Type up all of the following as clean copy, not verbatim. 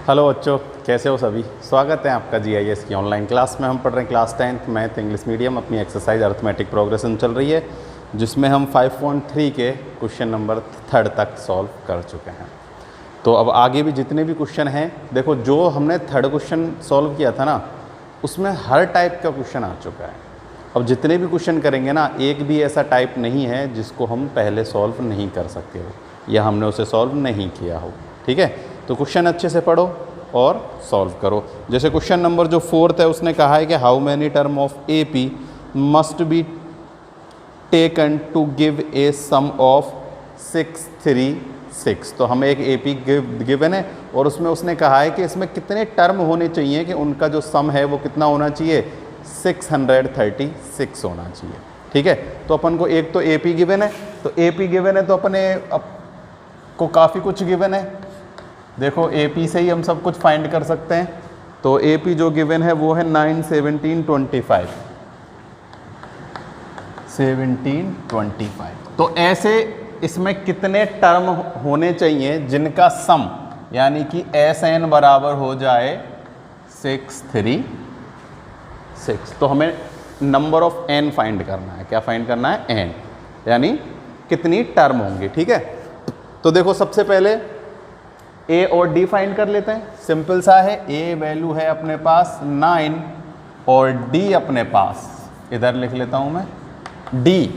Hello बच्चों, कैसे हो सभी। स्वागत है आपका जीआईएस की ऑनलाइन क्लास में। हम पढ़ रहे हैं class 10th math English medium. अपनी एक्सरसाइज अरिथमेटिक प्रोग्रेशन चल रही है, जिसमें हम 5.3 के क्वेश्चन नंबर 3 तक सॉल्व कर चुके हैं। तो अब आगे भी जितने भी क्वेश्चन हैं, देखो जो हमने 3rd क्वेश्चन सॉल्व किया था ना, उसमें हर टाइप का क्वेश्चन आ चुका है। अब जितने भी क्वेश्चन करेंगे ना, एक भी ऐसा टाइप नहीं है जिसको हम पहले सॉल्व नहीं कर सकते हो या हमने उसे सॉल्व नहीं किया हो। ठीक है, तो क्वेश्चन अच्छे से पढ़ो और सॉल्व करो। जैसे क्वेश्चन नंबर जो 4th है, उसने कहा है कि how many term of A P must be taken to give a sum of 636। तो हमें एक ए पी गिवन है और उसमें उसने कहा है कि इसमें कितने टर्म होने चाहिए कि उनका जो सम है वो कितना होना चाहिए, 636 होना चाहिए। ठीक है, तो अपन को एक तो ए पी गिवन है, तो ए पी गिवन है तो अपने को काफ़ी कुछ गिवन है। देखो ए पी से ही हम सब कुछ फाइंड कर सकते हैं। तो ए पी जो गिवन है वो है 9, 17, 25। 17, 25। तो ऐसे इसमें कितने टर्म होने चाहिए जिनका सम यानी कि एस एन बराबर हो जाए 636। तो हमें नंबर ऑफ एन फाइंड करना है। क्या फाइंड करना है? एन, यानी कितनी टर्म होंगी। ठीक है, तो देखो सबसे पहले ए और डी फाइंड कर लेते हैं। सिंपल सा है, ए वैल्यू है अपने पास 9 और डी अपने पास, इधर लिख लेता हूं मैं, डी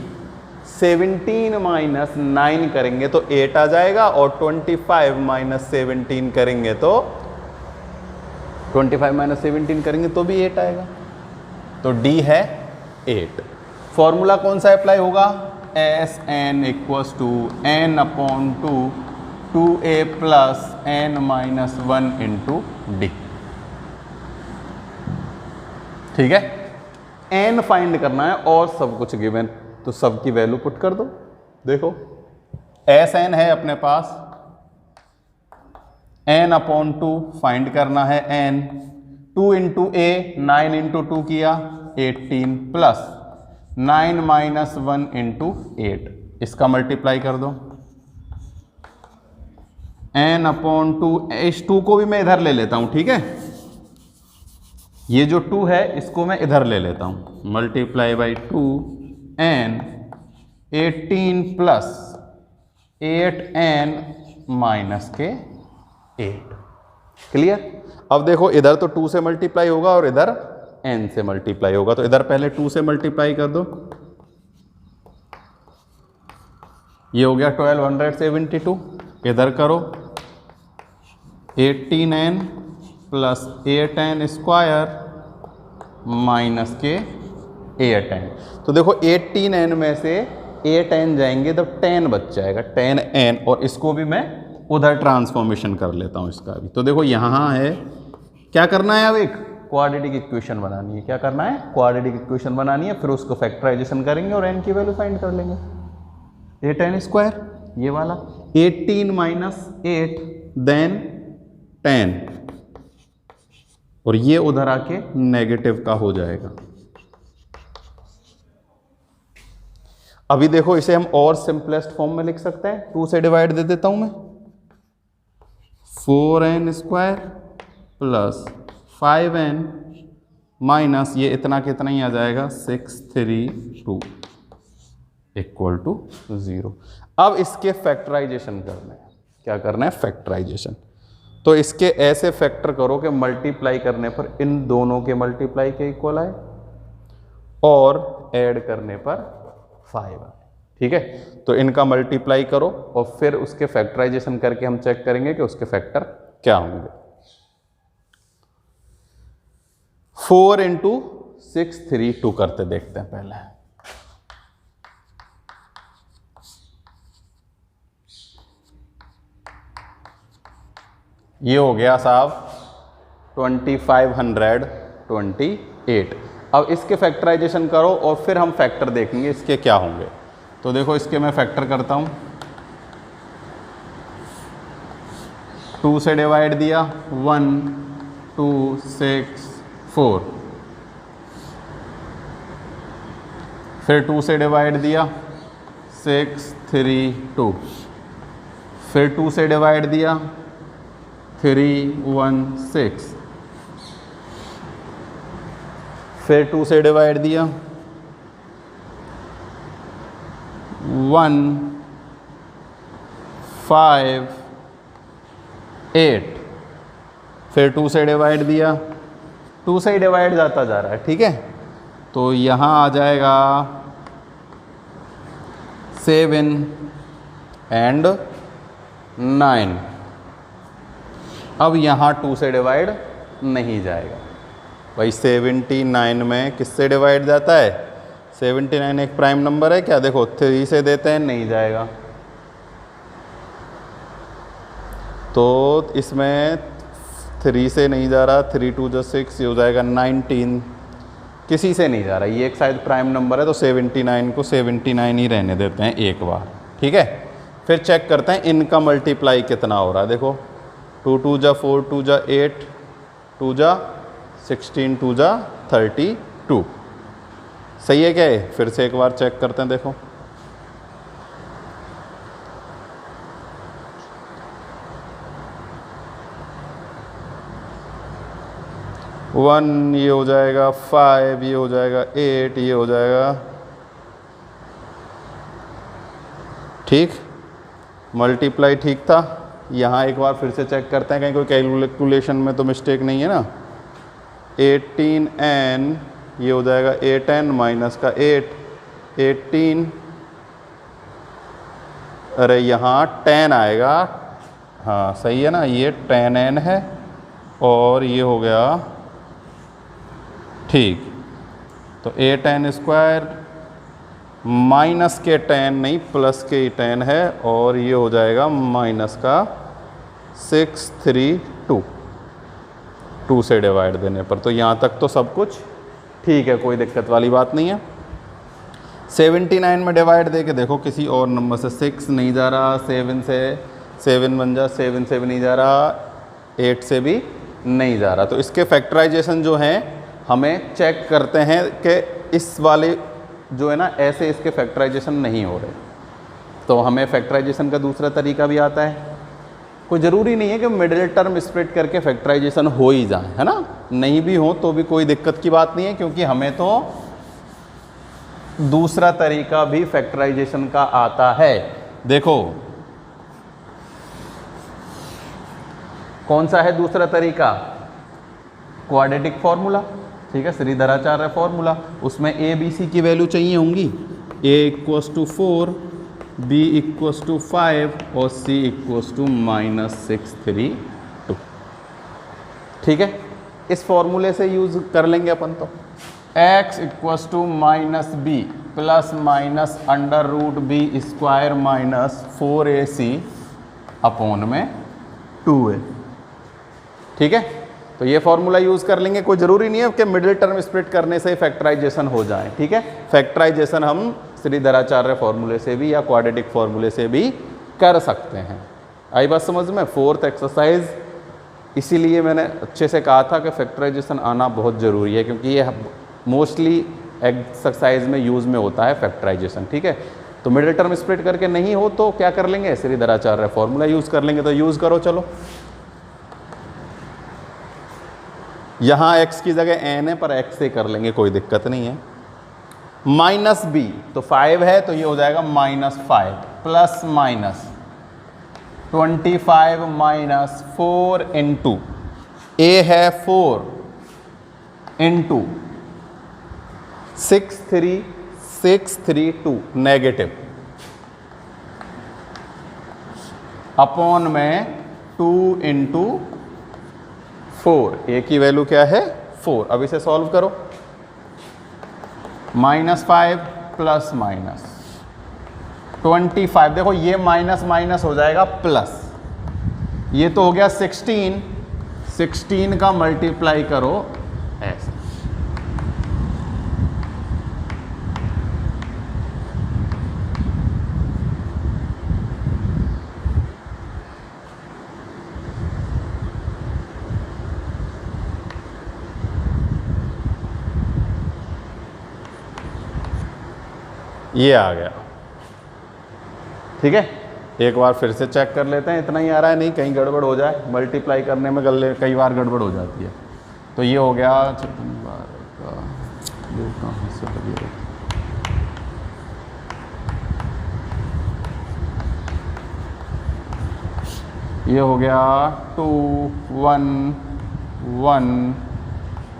17 माइनस 9 करेंगे तो 8 आ जाएगा और 25 माइनस 17 करेंगे तो 25 माइनस 17 करेंगे तो भी 8 आएगा। तो डी है 8। फॉर्मूला कौन सा अप्लाई होगा? S N equals to N upon 2a plus N minus 1 into D. ठीक है, एन फाइंड करना है और सब कुछ गिवन, तो सब की वैल्यू पुट कर दो। देखो एस एन है अपने पास, एन अपॉन 2 फाइंड करना है एन, 2 इंटू ए 9 इंटू 2 किया 18 प्लस 9 माइनस 1 इंटू 8, इसका मल्टीप्लाई कर दो। एन अपॉन 2, इस 2 को भी मैं इधर ले लेता हूं। ठीक है, ये जो 2 है इसको मैं इधर ले लेता हूं, multiply by 2 N 18 plus 8 N minus के 8। क्लियर? अब देखो इधर तो 2 से मल्टीप्लाई होगा और इधर n से मल्टीप्लाई होगा, तो इधर पहले 2 से मल्टीप्लाई कर दो। ये हो गया 1272। इधर करो 18n plus 8n square minus के 8n। तो देखो 18n में से 8n जाएंगे तो 10 बच जाएगा, 10n, और इसको भी मैं उधर ट्रांसफॉर्मेशन कर लेता हूँ इसका भी। तो देखो यहाँ है, क्या करना है, अब एक क्वाड्रेटिक इक्वेशन बनानी है। क्या करना है? क्वाड्रेटिक इक्वेशन बनानी है, फिर उसको फैक्टराइजेशन करेंगे और n की वैल्यू फाइंड कर लेंगे। 8n स्क्वायर ये वाला, 18 माइनस 8 देन 10, और ये उधर आके नेगेटिव का हो जाएगा। अभी देखो इसे हम और सिंपलेस्ट फॉर्म में लिख सकते हैं। 2 से डिवाइड दे देता हूं मैं, 4n square plus 5n minus ये इतना कितना ही आ जाएगा 632 इक्वल टू 0। अब इसके फैक्टराइजेशन करना है। क्या करना है? फैक्टराइजेशन। तो इसके ऐसे फैक्टर करो कि मल्टीप्लाई करने पर इन दोनों के मल्टीप्लाई के इक्वल आए और ऐड करने पर 5 आए। ठीक है, तो इनका मल्टीप्लाई करो और फिर उसके फैक्टराइजेशन करके हम चेक करेंगे कि उसके फैक्टर क्या होंगे। 4 इंटू 632 करते देखते हैं पहले। ये हो गया साहब 2528। अब इसके फैक्टराइजेशन करो और फिर हम फैक्टर देखेंगे इसके क्या होंगे। तो देखो इसके मैं फैक्टर करता हूँ। 2 से डिवाइड दिया 1 2 6 4, फिर 2 से डिवाइड दिया 6 3 2, फिर 2 से डिवाइड दिया 316। फिर 2 से डिवाइड दिया 1 5 8। फिर 2 से डिवाइड दिया, 2 से ही डिवाइड जाता जा रहा है, ठीक है। तो यहाँ आ जाएगा 7 एंड 9। अब यहाँ 2 से डिवाइड नहीं जाएगा भाई। 79 में किससे डिवाइड जाता है? 79 एक प्राइम नंबर है क्या? देखो 3 से देते हैं, नहीं जाएगा। तो इसमें 3 से नहीं जा रहा, 3 2 जो 6, ये हो जाएगा 19। किसी से नहीं जा रहा, ये एक शायद प्राइम नंबर है, तो 79 को 79 ही रहने देते हैं एक बार, ठीक है। फिर चेक करते हैं इनका मल्टीप्लाई कितना हो रहा है। देखो 2 2 जा 4, 2 जा 8, 2 जा 16, 2 जा 32। सही है क्या है? फिर से एक बार चेक करते हैं। देखो 1, ये हो जाएगा 5, ये हो जाएगा 8, ये हो जाएगा, ठीक। मल्टीप्लाई ठीक था। यहाँ एक बार फिर से चेक करते हैं कहीं कोई कैलकुलेशन में तो मिस्टेक नहीं है ना। 18n, ये हो जाएगा 8n माइनस का 8, 18। अरे यहाँ 10 आएगा, हाँ सही है ना, ये 10n है और ये हो गया, ठीक। तो 8n स्क्वायर माइनस के 10 नहीं, प्लस के 10 है, और ये हो जाएगा माइनस का 632 2 से डिवाइड देने पर। तो यहाँ तक तो सब कुछ ठीक है, कोई दिक्कत वाली बात नहीं है। 79 में डिवाइड दे के देखो किसी और नंबर से, 6 नहीं जा रहा, 7 से 7 बन जा, 7 से भी नहीं जा रहा, 8 से भी नहीं जा रहा। तो इसके फैक्टराइजेशन जो हैं हमें चेक करते हैं कि इस वाले जो है ना, ऐसे इसके फैक्टराइजेशन नहीं हो रहे। तो हमें फैक्टराइजेशन का दूसरा तरीका भी आता है। कोई ज़रूरी नहीं है कि मिडिल टर्म स्प्लिट करके फैक्टराइजेशन हो ही जाए, है ना। नहीं भी हो तो भी कोई दिक्कत की बात नहीं है, क्योंकि हमें तो दूसरा तरीका भी फैक्टराइजेशन का आता है। देखो कौन सा है दूसरा तरीका? क्वाड्रेटिक फॉर्मूला, ठीक है, श्रीधराचार्य फॉर्मूला। उसमें ए बी सी की वैल्यू चाहिए होंगी। a = 4, b = 5 और c = -632, ठीक है। इस फॉर्मूले से यूज़ कर लेंगे अपन। तो x = -b plus minus √b² -4ac upon में 2a, ठीक है। तो ये फॉर्मूला यूज़ कर लेंगे। कोई ज़रूरी नहीं है कि मिडिल टर्म स्प्लिट करने से फैक्टराइजेशन हो जाए, ठीक है। फैक्टराइजेशन हम श्रीधराचार्य फॉर्मूले से भी या क्वाड्रेटिक फॉर्मूले से भी कर सकते हैं। आई बात समझ में? 4th एक्सरसाइज, इसीलिए मैंने अच्छे से कहा था कि फैक्टराइजेशन आना बहुत ज़रूरी है, क्योंकि ये मोस्टली एक्सरसाइज में यूज़ में होता है फैक्टराइजेशन, ठीक है। तो मिडिल टर्म स्प्लिट करके नहीं हो तो क्या कर लेंगे? श्रीधराचार्य फॉर्मूला यूज़ कर लेंगे। तो यूज़ करो। चलो यहाँ x की जगह n है, पर x से कर लेंगे, कोई दिक्कत नहीं है। -b, तो 5 है तो ये हो जाएगा -5 प्लस माइनस 25 -4 इंटू a है 4 इंटू 63632 नेगेटिव अपॉन में 2 इंटू 4। ए की वैल्यू क्या है? 4। अब इसे सॉल्व करो। -5 प्लस माइनस 25, देखो ये माइनस माइनस हो जाएगा प्लस, ये तो हो गया 16 का मल्टीप्लाई करो ऐसे। ये आ गया, ठीक है। एक बार फिर से चेक कर लेते हैं, इतना ही आ रहा है, नहीं कहीं गड़बड़ हो जाए, मल्टीप्लाई करने में कई बार गड़बड़ हो जाती है। तो ये हो गया ये हो गया 2 1 1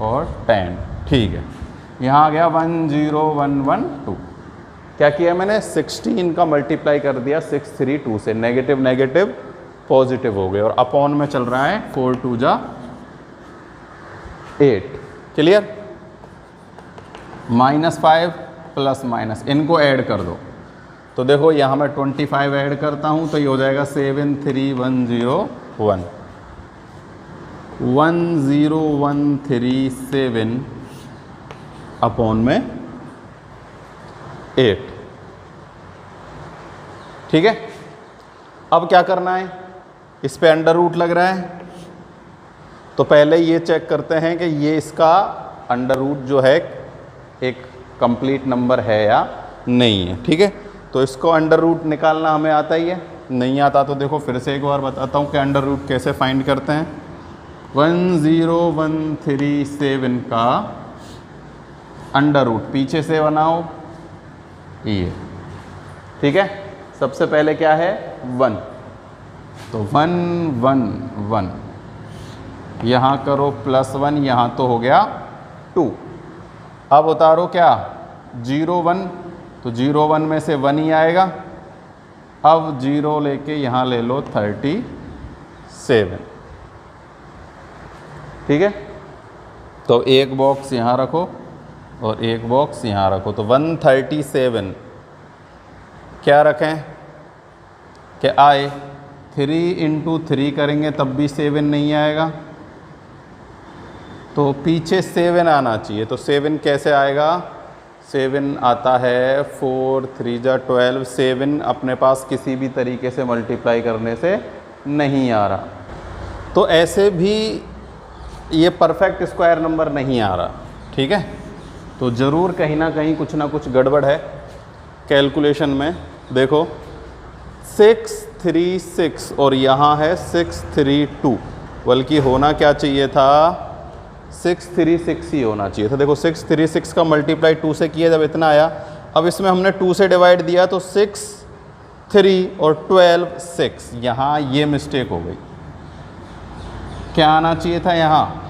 और 10, ठीक है। यहाँ आ गया 1 0 1 1 2। क्या किया मैंने, 16 का मल्टीप्लाई कर दिया 6 3 2 से, नेगेटिव नेगेटिव पॉजिटिव हो गए, और अपॉन में चल रहा है 4 2 जा 8। क्लियर। -5 प्लस माइनस, इनको ऐड कर दो। तो देखो यहाँ मैं 25 ऐड करता हूँ तो ये हो जाएगा 7 3 1 0 1 1 0 1 3 7 अपॉन में 8। ठीक है। अब क्या करना है, इस पे अंडर रूट लग रहा है, तो पहले ये चेक करते हैं कि ये इसका अंडर रूट जो है एक कंप्लीट नंबर है या नहीं है। ठीक है, तो इसको अंडर रूट निकालना हमें आता ही है, नहीं आता तो देखो फिर से एक बार बताता हूँ कि अंडर रूट कैसे फाइंड करते हैं। 1 0 1 3 7 का अंडर रूट पीछे से बनाओ ये। ठीक है, सबसे पहले क्या है 1, तो 1 1 1, यहाँ करो +1, यहाँ तो हो गया 2। अब उतारो क्या 0 1, तो 0 1 में से 1 ही आएगा। अब 0 लेके यहाँ ले लो 37। ठीक है, तो एक बॉक्स यहाँ रखो और एक बॉक्स यहाँ रखो, तो 137 क्या रखें कि आए, 3 × 3 करेंगे तब भी 7 नहीं आएगा, तो पीछे 7 आना चाहिए। तो 7 कैसे आएगा, 7 आता है 4 3 जा 12, 7 अपने पास किसी भी तरीके से मल्टीप्लाई करने से नहीं आ रहा, तो ऐसे भी ये परफेक्ट स्क्वायर नंबर नहीं आ रहा। ठीक है, तो ज़रूर कहीं ना कहीं कुछ ना कुछ गड़बड़ है कैलकुलेशन में। देखो 6 3 6 और यहाँ है 6 3 2, बल्कि होना क्या चाहिए था 6 3 6 ही होना चाहिए था। देखो 6 3 6 का मल्टीप्लाई 2 से किया जब इतना आया, अब इसमें हमने 2 से डिवाइड दिया तो 6 3 और 12 6, यहाँ ये मिस्टेक हो गई। क्या आना चाहिए था, यहाँ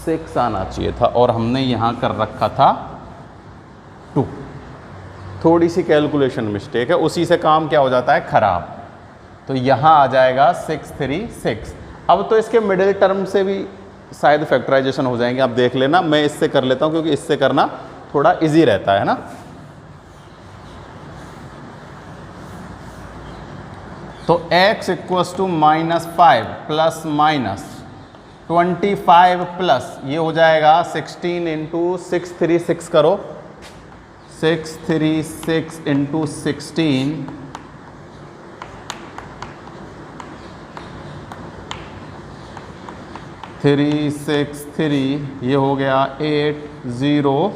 6 आना चाहिए था और हमने यहाँ कर रखा था 2। थोड़ी सी कैलकुलेशन मिस्टेक है, उसी से काम क्या हो जाता है खराब। तो यहाँ आ जाएगा 6 3 6। अब तो इसके मिडिल टर्म से भी शायद फैक्टराइजेशन हो जाएंगे, आप देख लेना। मैं इससे कर लेता हूँ क्योंकि इससे करना थोड़ा इजी रहता है ना। तो x equals to -5 plus minus 25 plus ये हो जाएगा 16 × 6 3 6 करो, 6 3 6 × 16 3 6 3, ये हो गया 8 0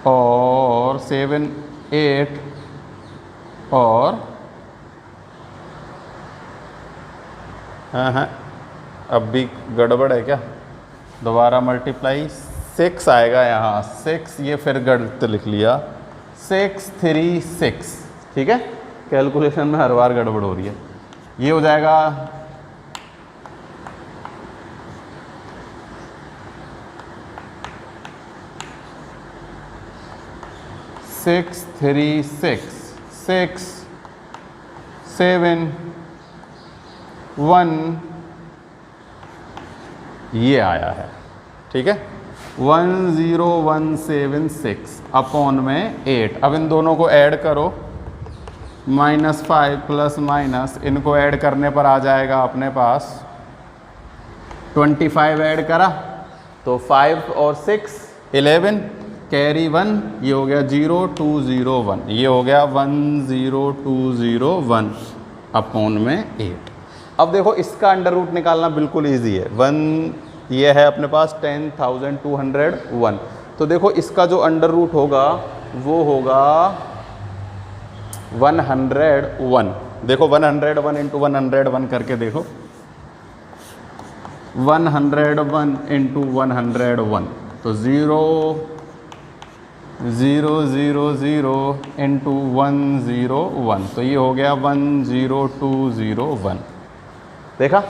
और 7 8 और हाँ अब भी गड़बड़ है क्या, दोबारा मल्टीप्लाई 6 आएगा यहाँ 6, ये फिर गलत लिख लिया 6 3 6। ठीक है, कैलकुलेशन में हर बार गड़बड़ हो रही है। ये हो जाएगा 6 3 6 6 7 1, ये आया है। ठीक है, 10176 अपॉन में 8। अब इन दोनों को ऐड करो, -5 प्लस माइनस, इनको ऐड करने पर आ जाएगा अपने पास 25 ऐड करा तो 5 और 6 11, कैरी 1, ये हो गया 0 2 0 1, ये हो गया 1 0 2 0 1 अपॉन में 8। अब देखो इसका अंडर रूट निकालना बिल्कुल इजी है। 1 ये है अपने पास 10,201, तो देखो इसका जो अंडर रूट होगा वो होगा 101, देखो 101 इंटू 101 करके देखो, 101 इंटू 101, तो 0 0 0 0 इंटू 101, तो ये हो गया 10201। देखा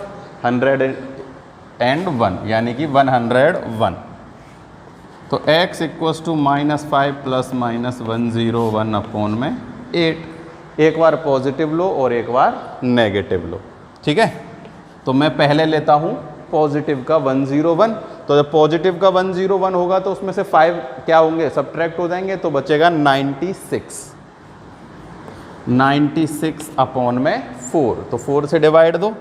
101 यानी कि 101। तो x equals to -5 plus -101 upon में 8। एक बार पॉजिटिव लो और एक बार नेगेटिव लो, ठीक है। तो मैं पहले लेता हूँ पॉजिटिव का 101, तो जब पॉजिटिव का 101 होगा तो उसमें से 5 क्या होंगे, सब्ट्रैक्ट हो जाएंगे, तो बचेगा 96 अपॉन में 4, तो 4 से डिवाइड दो,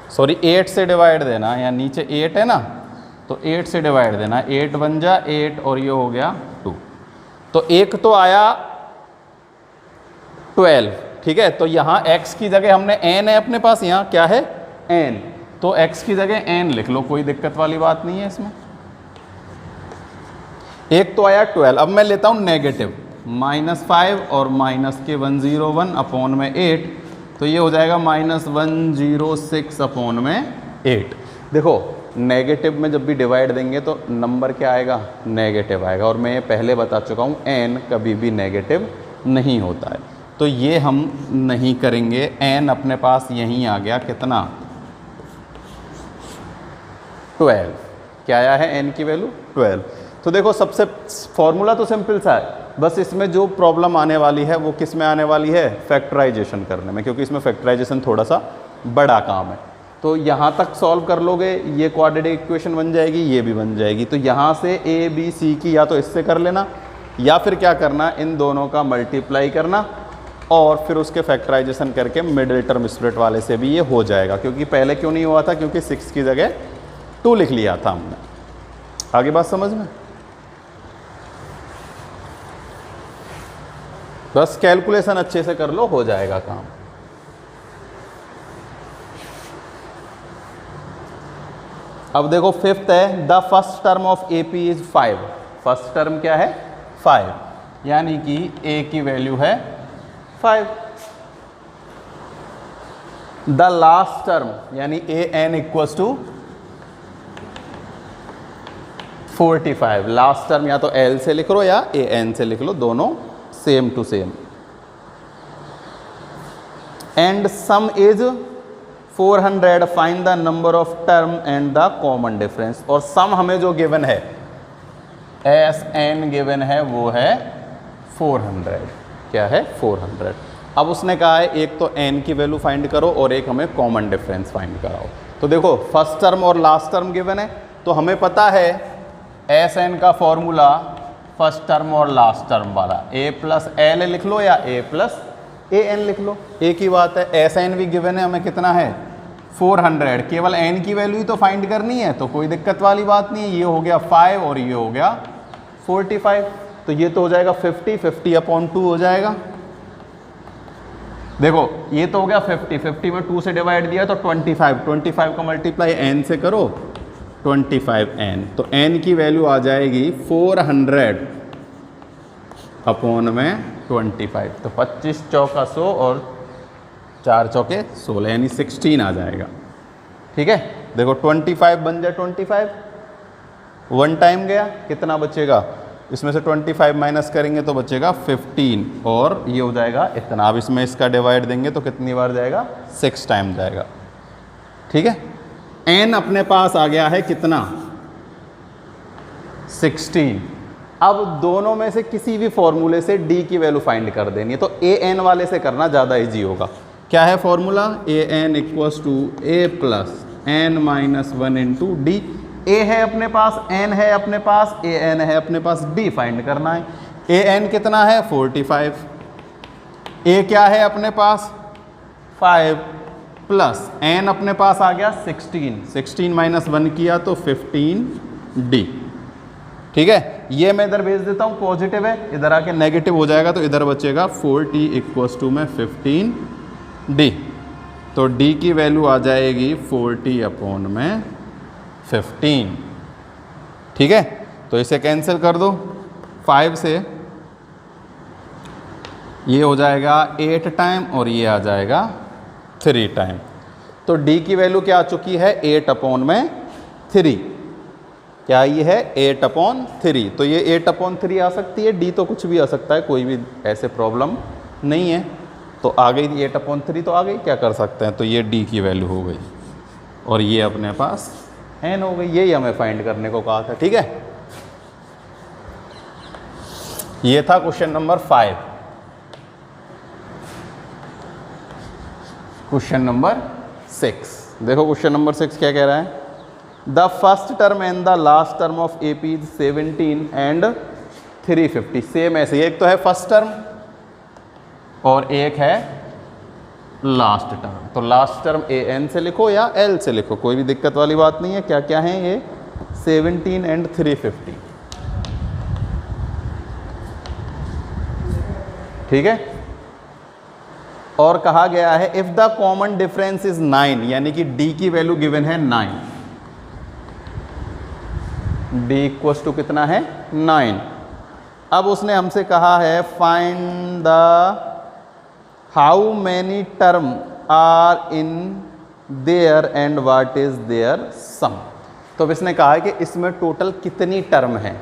सॉरी 8 से डिवाइड देना, यहाँ नीचे 8 है ना, तो 8 से डिवाइड देना, 8 बन जा 8 और ये हो गया 2। तो एक तो आया 12, ठीक है। तो यहाँ x की जगह हमने n है अपने पास, यहाँ क्या है n, तो x की जगह n लिख लो, कोई दिक्कत वाली बात नहीं है इसमें। एक तो आया 12, अब मैं लेता हूँ नेगेटिव, -5 और माइनस के 101 अपॉन में 8, तो ये हो जाएगा -106 अपॉन में 8। देखो नेगेटिव में जब भी डिवाइड देंगे तो नंबर क्या आएगा, नेगेटिव आएगा, और मैं पहले बता चुका हूँ n कभी भी नेगेटिव नहीं होता है, तो ये हम नहीं करेंगे। n अपने पास यहीं आ गया, कितना 12, क्या आया है n की वैल्यू 12। तो देखो सबसे फॉर्मूला तो सिंपल सा है, बस इसमें जो प्रॉब्लम आने वाली है वो किस में आने वाली है, फैक्टराइजेशन करने में, क्योंकि इसमें फैक्टराइजेशन थोड़ा सा बड़ा काम है। तो यहाँ तक सॉल्व कर लोगे, ये क्वाड्रेटिक इक्वेशन बन जाएगी, ये भी बन जाएगी। तो यहाँ से a b c की या तो इससे कर लेना, या फिर क्या करना, इन दोनों का मल्टीप्लाई करना और फिर उसके फैक्टराइजेशन करके मिडिल टर्म स्प्लिट वाले से भी ये हो जाएगा। क्योंकि पहले क्यों नहीं हुआ था, क्योंकि 6 की जगह 2 लिख लिया था हमने। आगे बात समझ में, बस कैलकुलेशन अच्छे से कर लो, हो जाएगा काम। अब देखो फिफ्थ है, the first term of AP is 5। First term क्या है 5, यानी कि a की वैल्यू है 5। द लास्ट टर्म यानी an equals to 45। Last term या तो L से लिख लो या an से लिख लो, दोनों same to same. And sum is 400, find the number of term and the common difference. और सम हमें जो गिवन है, Sn गिवन है, वो है 400। क्या है 400। अब उसने कहा है एक तो n की वैल्यू फाइंड करो और एक हमें कॉमन डिफरेंस फाइंड कराओ। तो देखो फर्स्ट टर्म और लास्ट टर्म गिवन है, तो हमें पता है Sn का फॉर्मूला फर्स्ट टर्म और लास्ट टर्म वाला, a प्लस एल लिख लो या a प्लस an लिख लो, एक ही बात है। Sn भी गिवन है, हमें कितना है 400, केवल n की वैल्यू ही तो फाइंड करनी है, तो कोई दिक्कत वाली बात नहीं है। ये हो गया 5 और ये हो गया 45, तो ये तो हो जाएगा 50 अपॉन 2 हो जाएगा। देखो ये तो हो गया 50 में 2 से डिवाइड दिया तो 25 का मल्टीप्लाई n से करो, 25n, तो n की वैल्यू आ जाएगी 400 अपॉन में 25, तो 25 चौका 100 और 4 चौके 16, यानी 16 आ जाएगा। ठीक है, देखो 25 बन जाए 25, 1 टाइम गया, कितना बचेगा, इसमें से 25 माइनस करेंगे तो बचेगा 15 और ये हो जाएगा इतना। अब इसमें इसका डिवाइड देंगे तो कितनी बार जाएगा, 6 टाइम जाएगा। ठीक है, n अपने पास आ गया है कितना, 16। अब दोनों में से किसी भी फॉर्मूले से d की वैल्यू फाइंड कर देनी है, तो an वाले से करना ज़्यादा इजी होगा। क्या है formula, an equals to a plus n minus 1 into D. a है अपने पास, n है अपने पास, an है अपने पास, d फाइंड करना है। an कितना है 45, a क्या है अपने पास 5 प्लस n अपने पास आ गया 16 माइनस 1 किया तो 15d। ठीक है, ये मैं इधर भेज देता हूँ, पॉजिटिव है, इधर आके नेगेटिव हो जाएगा तो इधर बचेगा 4t इक्वल्स टू में 15d। तो d की वैल्यू आ जाएगी 40/15। ठीक है, तो इसे कैंसिल कर दो 5 से, ये हो जाएगा 8 टाइम और ये आ जाएगा 3 टाइम। तो d की वैल्यू क्या आ चुकी है 8/3। क्या ये है 8/3। तो ये 8/3 आ सकती है, d तो कुछ भी आ सकता है, कोई भी ऐसे प्रॉब्लम नहीं है। तो आ गई 8/3 तो आ गई, क्या कर सकते हैं, तो ये d की वैल्यू हो गई और ये अपने पास n हो गई। यही हमें फाइंड करने को कहा था। ठीक है, ये था क्वेश्चन नंबर 5। क्वेश्चन नंबर 6 देखो, क्वेश्चन नंबर 6 क्या कह रहा है, the first term and the last term of AP is 17 and 350। Same ऐसे, एक तो है फर्स्ट टर्म और एक है लास्ट टर्म। तो लास्ट टर्म AN से लिखो या L से लिखो, कोई भी दिक्कत वाली बात नहीं है। क्या क्या है ये 17 एंड 350। ठीक है, और कहा गया है if the common difference is 9, यानी कि d की वैल्यू गिवन है 9। d इक्वल्स टू कितना है 9। अब उसने हमसे कहा है find the how many term are in there and what is their sum. तो अब इसने कहा है कि इसमें टोटल कितनी टर्म है।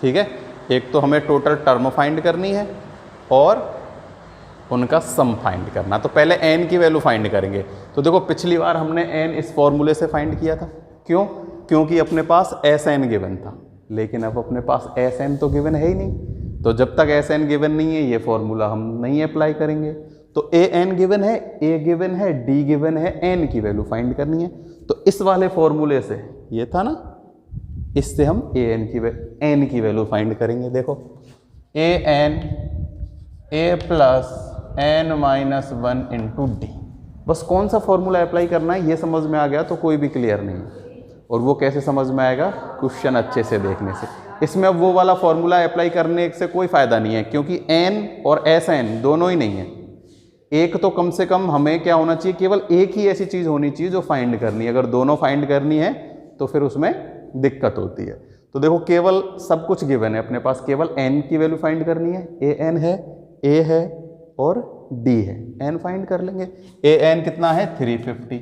ठीक है, एक तो हमें टोटल टर्म फाइंड करनी है और उनका सम फाइंड करना। तो पहले n की वैल्यू फाइंड करेंगे। तो देखो पिछली बार हमने n इस फॉर्मूले से फाइंड किया था। क्यों? क्योंकि अपने पास Sn गिवन था, लेकिन अब अपने पास Sn तो गिवन है ही नहीं। तो जब तक Sn गिवन नहीं है ये फॉर्मूला हम नहीं अप्लाई करेंगे। तो An गिवन है, A गिवन है, D गिवन है, n की वैल्यू फाइंड करनी है। तो इस वाले फॉर्मूले से, ये था ना, इससे हम n की वैल्यू फाइंड करेंगे। देखो An A plus n-1 into D. बस कौन सा फॉर्मूला अप्लाई करना है ये समझ में आ गया तो कोई भी क्लियर नहीं है। और वो कैसे समझ में आएगा? क्वेश्चन अच्छे से देखने से। इसमें अब वो वाला फॉर्मूला अप्लाई करने से कोई फ़ायदा नहीं है, क्योंकि n और Sn दोनों ही नहीं है। एक तो कम से कम हमें क्या होना चाहिए, केवल एक ही ऐसी चीज़ होनी चाहिए जो फाइंड करनी है। अगर दोनों फाइंड करनी है तो फिर उसमें दिक्कत होती है। तो देखो केवल सब कुछ गिवन है अपने पास, केवल n की वैल्यू फाइंड करनी है। An है, A है और D है। n फाइंड कर लेंगे। An कितना है 350,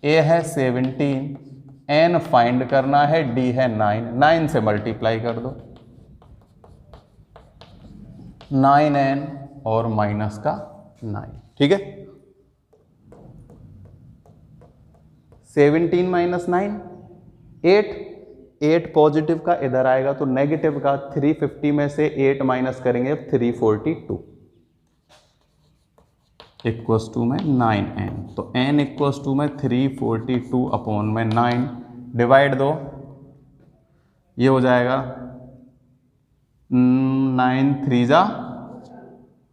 A है 17, n फाइंड करना है, D है 9। 9 से मल्टीप्लाई कर दो, 9n और माइनस का 9। ठीक है, 17 माइनस 9 8। 8 पॉजिटिव का इधर आएगा तो नेगेटिव का 350 में से 8 माइनस करेंगे 342 इक्वल्स टू में 9n। तो n इक्वल्स टू में 342 अपॉन में 9 डिवाइड दो, ये हो जाएगा 9 3 जा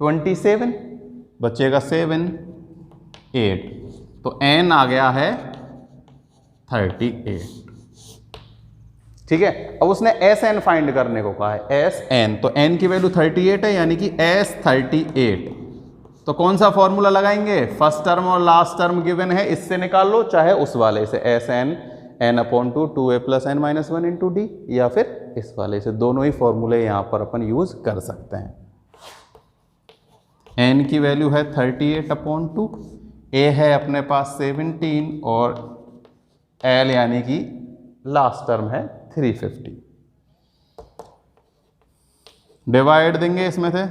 27, बचेगा 7 8। तो n आ गया है 38। ठीक है, अब उसने Sn फाइंड करने को कहा है, Sn। तो n की वैल्यू 38 है, यानी कि S38। तो कौन सा फॉर्मूला लगाएंगे? फर्स्ट टर्म और लास्ट टर्म गिवन है, इससे निकाल लो, चाहे उस वाले से Sn n/2 2a + n-1 into D, या फिर इस वाले से। दोनों ही फॉर्मूले यहाँ पर अपन यूज कर सकते हैं। n की वैल्यू है 38/2, a है अपने पास 17 और l यानी कि लास्ट टर्म है 350। डिवाइड देंगे इसमें से,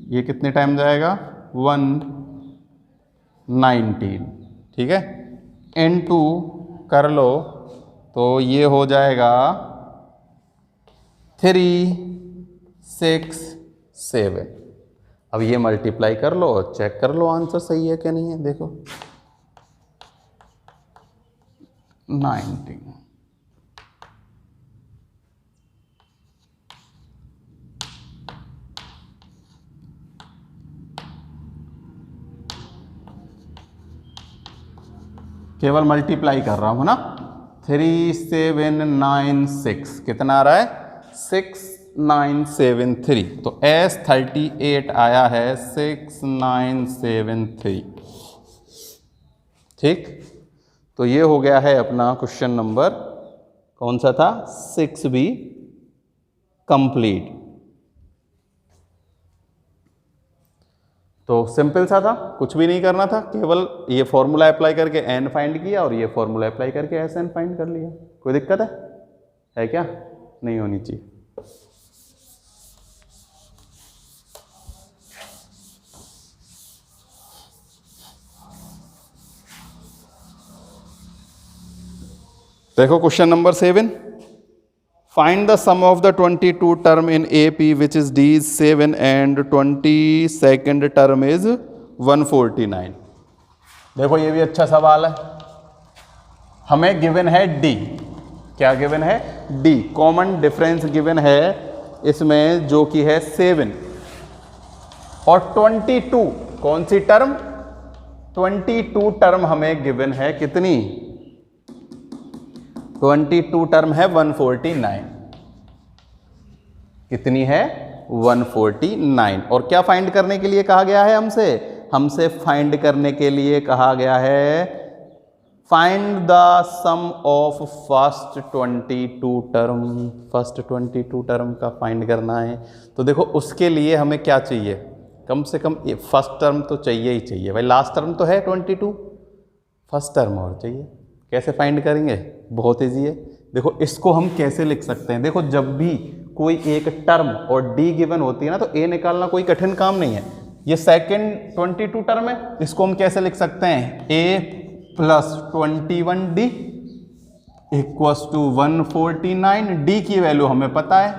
ये कितने टाइम जाएगा 119। ठीक है, इनटू कर लो तो ये हो जाएगा 367। अब ये मल्टीप्लाई कर लो और चेक कर लो आंसर सही है क्या नहीं है। देखो 19। केवल मल्टीप्लाई कर रहा हूं ना। 3796 कितना आ रहा है 6973। तो S38 आया है 6973। ठीक, तो ये हो गया है अपना क्वेश्चन नंबर कौन सा था, 6B कंप्लीट। तो सिंपल सा था, कुछ भी नहीं करना था, केवल ये फॉर्मूला अप्लाई करके एन फाइंड किया और ये फॉर्मूला अप्लाई करके एस एन फाइंड कर लिया। कोई दिक्कत है क्या? नहीं होनी चाहिए। देखो question number 7, find the sum of the 22 term in AP which is D is 7 and 22nd term is 149। देखो ये भी अच्छा सवाल है। हमें गिवन है D, क्या गिवन है? D, कॉमन डिफरेंस गिवन है इसमें जो कि है 7 और 22, कौन सी टर्म? 22 टर्म हमें गिवन है, कितनी? 22 टर्म है 149, कितनी है? 149। और क्या फाइंड करने के लिए कहा गया है हमसे फाइंड करने के लिए कहा गया है find the sum of first 22 term. First 22 term का फाइंड करना है। तो देखो उसके लिए हमें क्या चाहिए, कम से कम फर्स्ट टर्म तो चाहिए ही चाहिए भाई। लास्ट टर्म तो है 22, फर्स्ट टर्म और चाहिए। कैसे फाइंड करेंगे? बहुत ईजी है। देखो इसको हम कैसे लिख सकते हैं, देखो जब भी कोई एक टर्म और डी गिवन होती है ना, तो ए निकालना कोई कठिन काम नहीं है। ये सेकंड 22 टर्म है, इसको हम कैसे लिख सकते हैं? A plus 21D equals to 149। D की वैल्यू हमें पता है,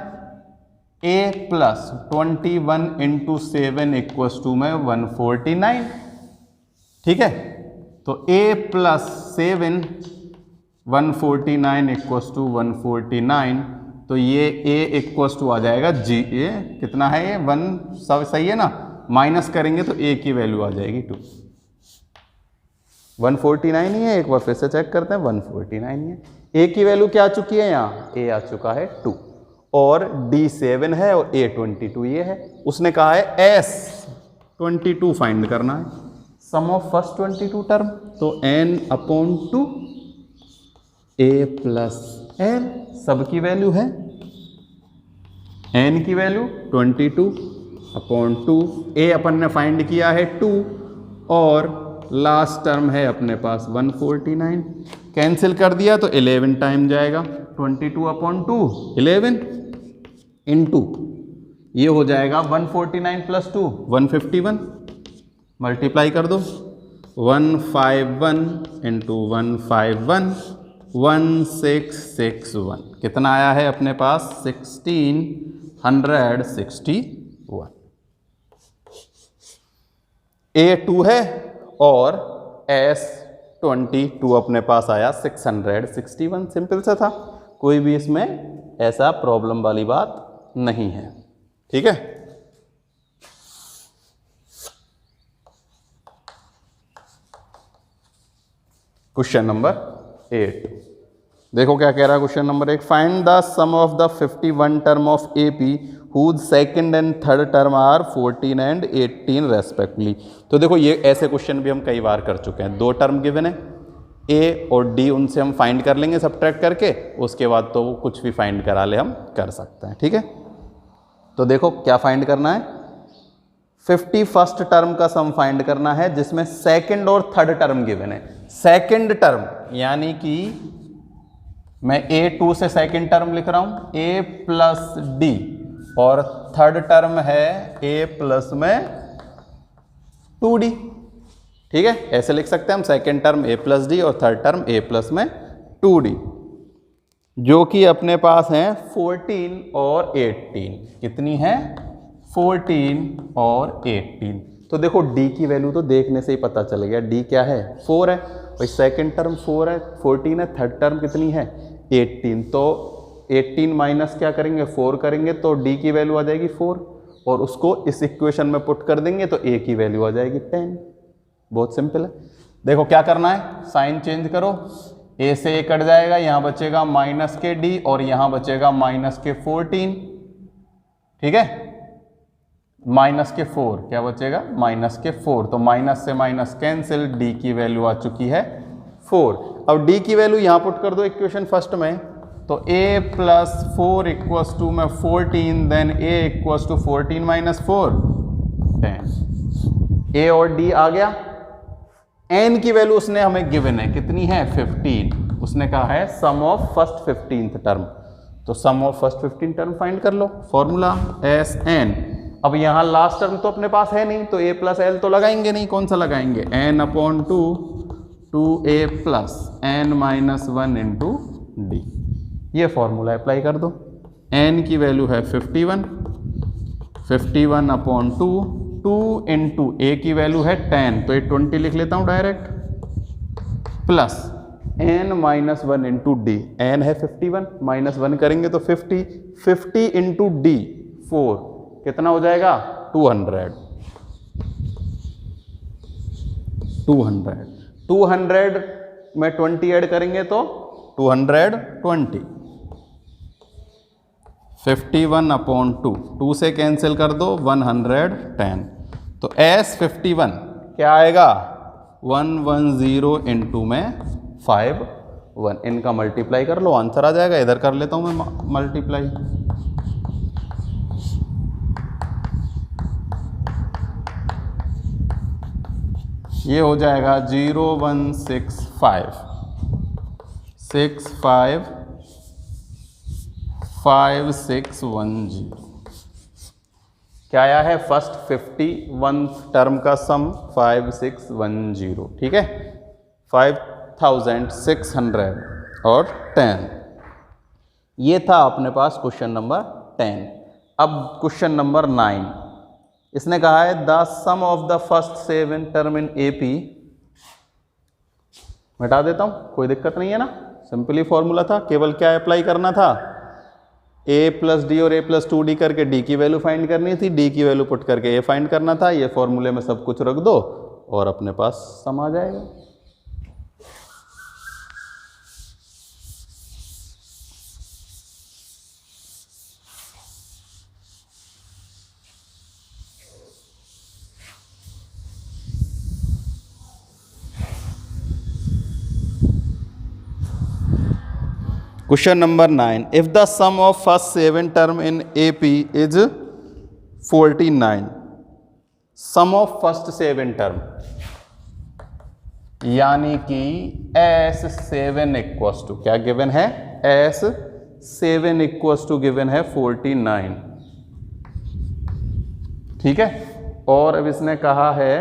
A plus 21 into 7 equals to में 149। ठीक है, तो a प्लस 7 149 इक्वस टू 149, तो ये a इक्वस टू आ जाएगा g। ए कितना है? ये 1, सब सही है ना? माइनस करेंगे तो a की वैल्यू आ जाएगी 2। 149 ही है, एक बार फिर से चेक करते हैं, 149 ही है। a की वैल्यू क्या आ चुकी है? यहाँ a आ चुका है 2 और d 7 है और a 22 ये है। उसने कहा है s 22 फाइंड करना है, सम ऑफ फर्स्ट 22 टर्म। तो n upon 2 a plus n, सब की वैल्यू है, n की वैल्यू 22 अपॉन 2, a अपन ने फाइंड किया है 2 और लास्ट टर्म है अपने पास 149। कैंसिल कर दिया तो 11 टाइम जाएगा, 22 अपॉन 2 11 इंटू ये हो जाएगा 149 प्लस 2 151, मल्टीप्लाई कर दो। 151 इंटू 151 1661, कितना आया है अपने पास? 1661। a 2 है और s 22 अपने पास आया 661। सिंपल सा था, कोई भी इसमें ऐसा प्रॉब्लम वाली बात नहीं है। ठीक है, क्वेश्चन नंबर 8 देखो क्या कह रहा है question number 8। Find the sum of the 51 term of AP whose second and third term are 14 and 18 respectively. तो देखो ये ऐसे क्वेश्चन भी हम कई बार कर चुके हैं। 2 टर्म गिवन है, A और D, उनसे हम फाइंड कर लेंगे सब्ट्रैक्ट करके, उसके बाद तो कुछ भी फाइंड करा ले हम कर सकते हैं। ठीक है, तो देखो क्या फाइंड करना है? 51st टर्म का सम फाइंड करना है जिसमें सेकंड और थर्ड टर्म गिवन है। सेकंड टर्म यानी कि मैं A2 से सेकंड टर्म लिख रहा हूं A प्लस D, और थर्ड टर्म है A प्लस में 2D। ठीक है, ऐसे लिख सकते हैं हम, second term A plus D और थर्ड टर्म A प्लस में 2D, जो कि अपने पास हैं 14 और 18। कितनी है? 14 और 18। तो देखो D की वैल्यू तो देखने से ही पता चल गया, D क्या है? 4 है भाई। सेकंड टर्म 4 है, 14 है, थर्ड टर्म कितनी है? 18। तो 18 माइनस क्या करेंगे? 4 करेंगे तो D की वैल्यू आ जाएगी 4, और उसको इस इक्वेशन में पुट कर देंगे तो A की वैल्यू आ जाएगी 10। बहुत सिंपल है। देखो क्या करना है, साइन चेंज करो, A से A कट जाएगा, यहाँ बचेगा माइनस के D और यहाँ बचेगा माइनस के 14। ठीक है, माइनस के 4, क्या बचेगा माइनस के 4, तो माइनस से माइनस कैंसिल, डी की वैल्यू आ चुकी है 4। अब डी की वैल्यू यहाँ पुट कर दो इक्वेशन फर्स्ट में, तो a प्लस 4 इक्वस टू में 14, then a equals to 14 minus 4 10। a और d आ गया। n की वैल्यू उसने हमें गिवन है, कितनी है 15, उसने कहा है sum of first 15th term, तो सम ऑफ फर्स्ट 15 टर्म फाइंड कर लो, फॉर्मूला एस एन। अब यहाँ लास्ट टर्म तो अपने पास है नहीं, तो a प्लस एल तो लगाएंगे नहीं, कौन सा लगाएंगे n upon 2 2a plus n minus 1 into D, ये फॉर्मूला अप्लाई कर दो। n की वैल्यू है 51, 51 अपॉन 2, 2 इंटू a की वैल्यू है 10, तो ये 20 लिख लेता हूँ direct, plus n minus 1 into D, n है 51 माइनस 1 करेंगे तो 50, 50 इंटू डी 4, कितना हो जाएगा 200, 200 में 20 ऐड करेंगे तो 220, 51 अपॉन 2, 2 से कैंसिल कर दो 110, तो S 51 क्या आएगा 110 इंटू में 5 1, इनका मल्टीप्लाई कर लो, आंसर आ जाएगा। इधर कर लेता हूँ मैं मल्टीप्लाई, ये हो जाएगा 0165 65 5610, क्या आया है फर्स्ट 51 टर्म का सम 5610, ठीक है 5600 और 10, ये था अपने पास क्वेश्चन नंबर 10। अब क्वेश्चन नंबर 9, इसने कहा है the sum of the first 7 term in AP, मिटा देता हूं, कोई दिक्कत नहीं है ना, सिंपली फॉर्मूला था, केवल क्या अप्लाई करना था, a प्लस डी और a प्लस 2d करके d की वैल्यू फाइंड करनी थी, d की वैल्यू पुट करके a फाइंड करना था, ये फॉर्मूले में सब कुछ रख दो और अपने पास सम आ जाएगा। Question number 9. If the sum of first 7 term in AP is 49, sum of first 7 term यानी कि S7 इक्वस टू क्या गिवन है, S7 इक्वस टू गिवन है 49, ठीक है। और अब इसने कहा है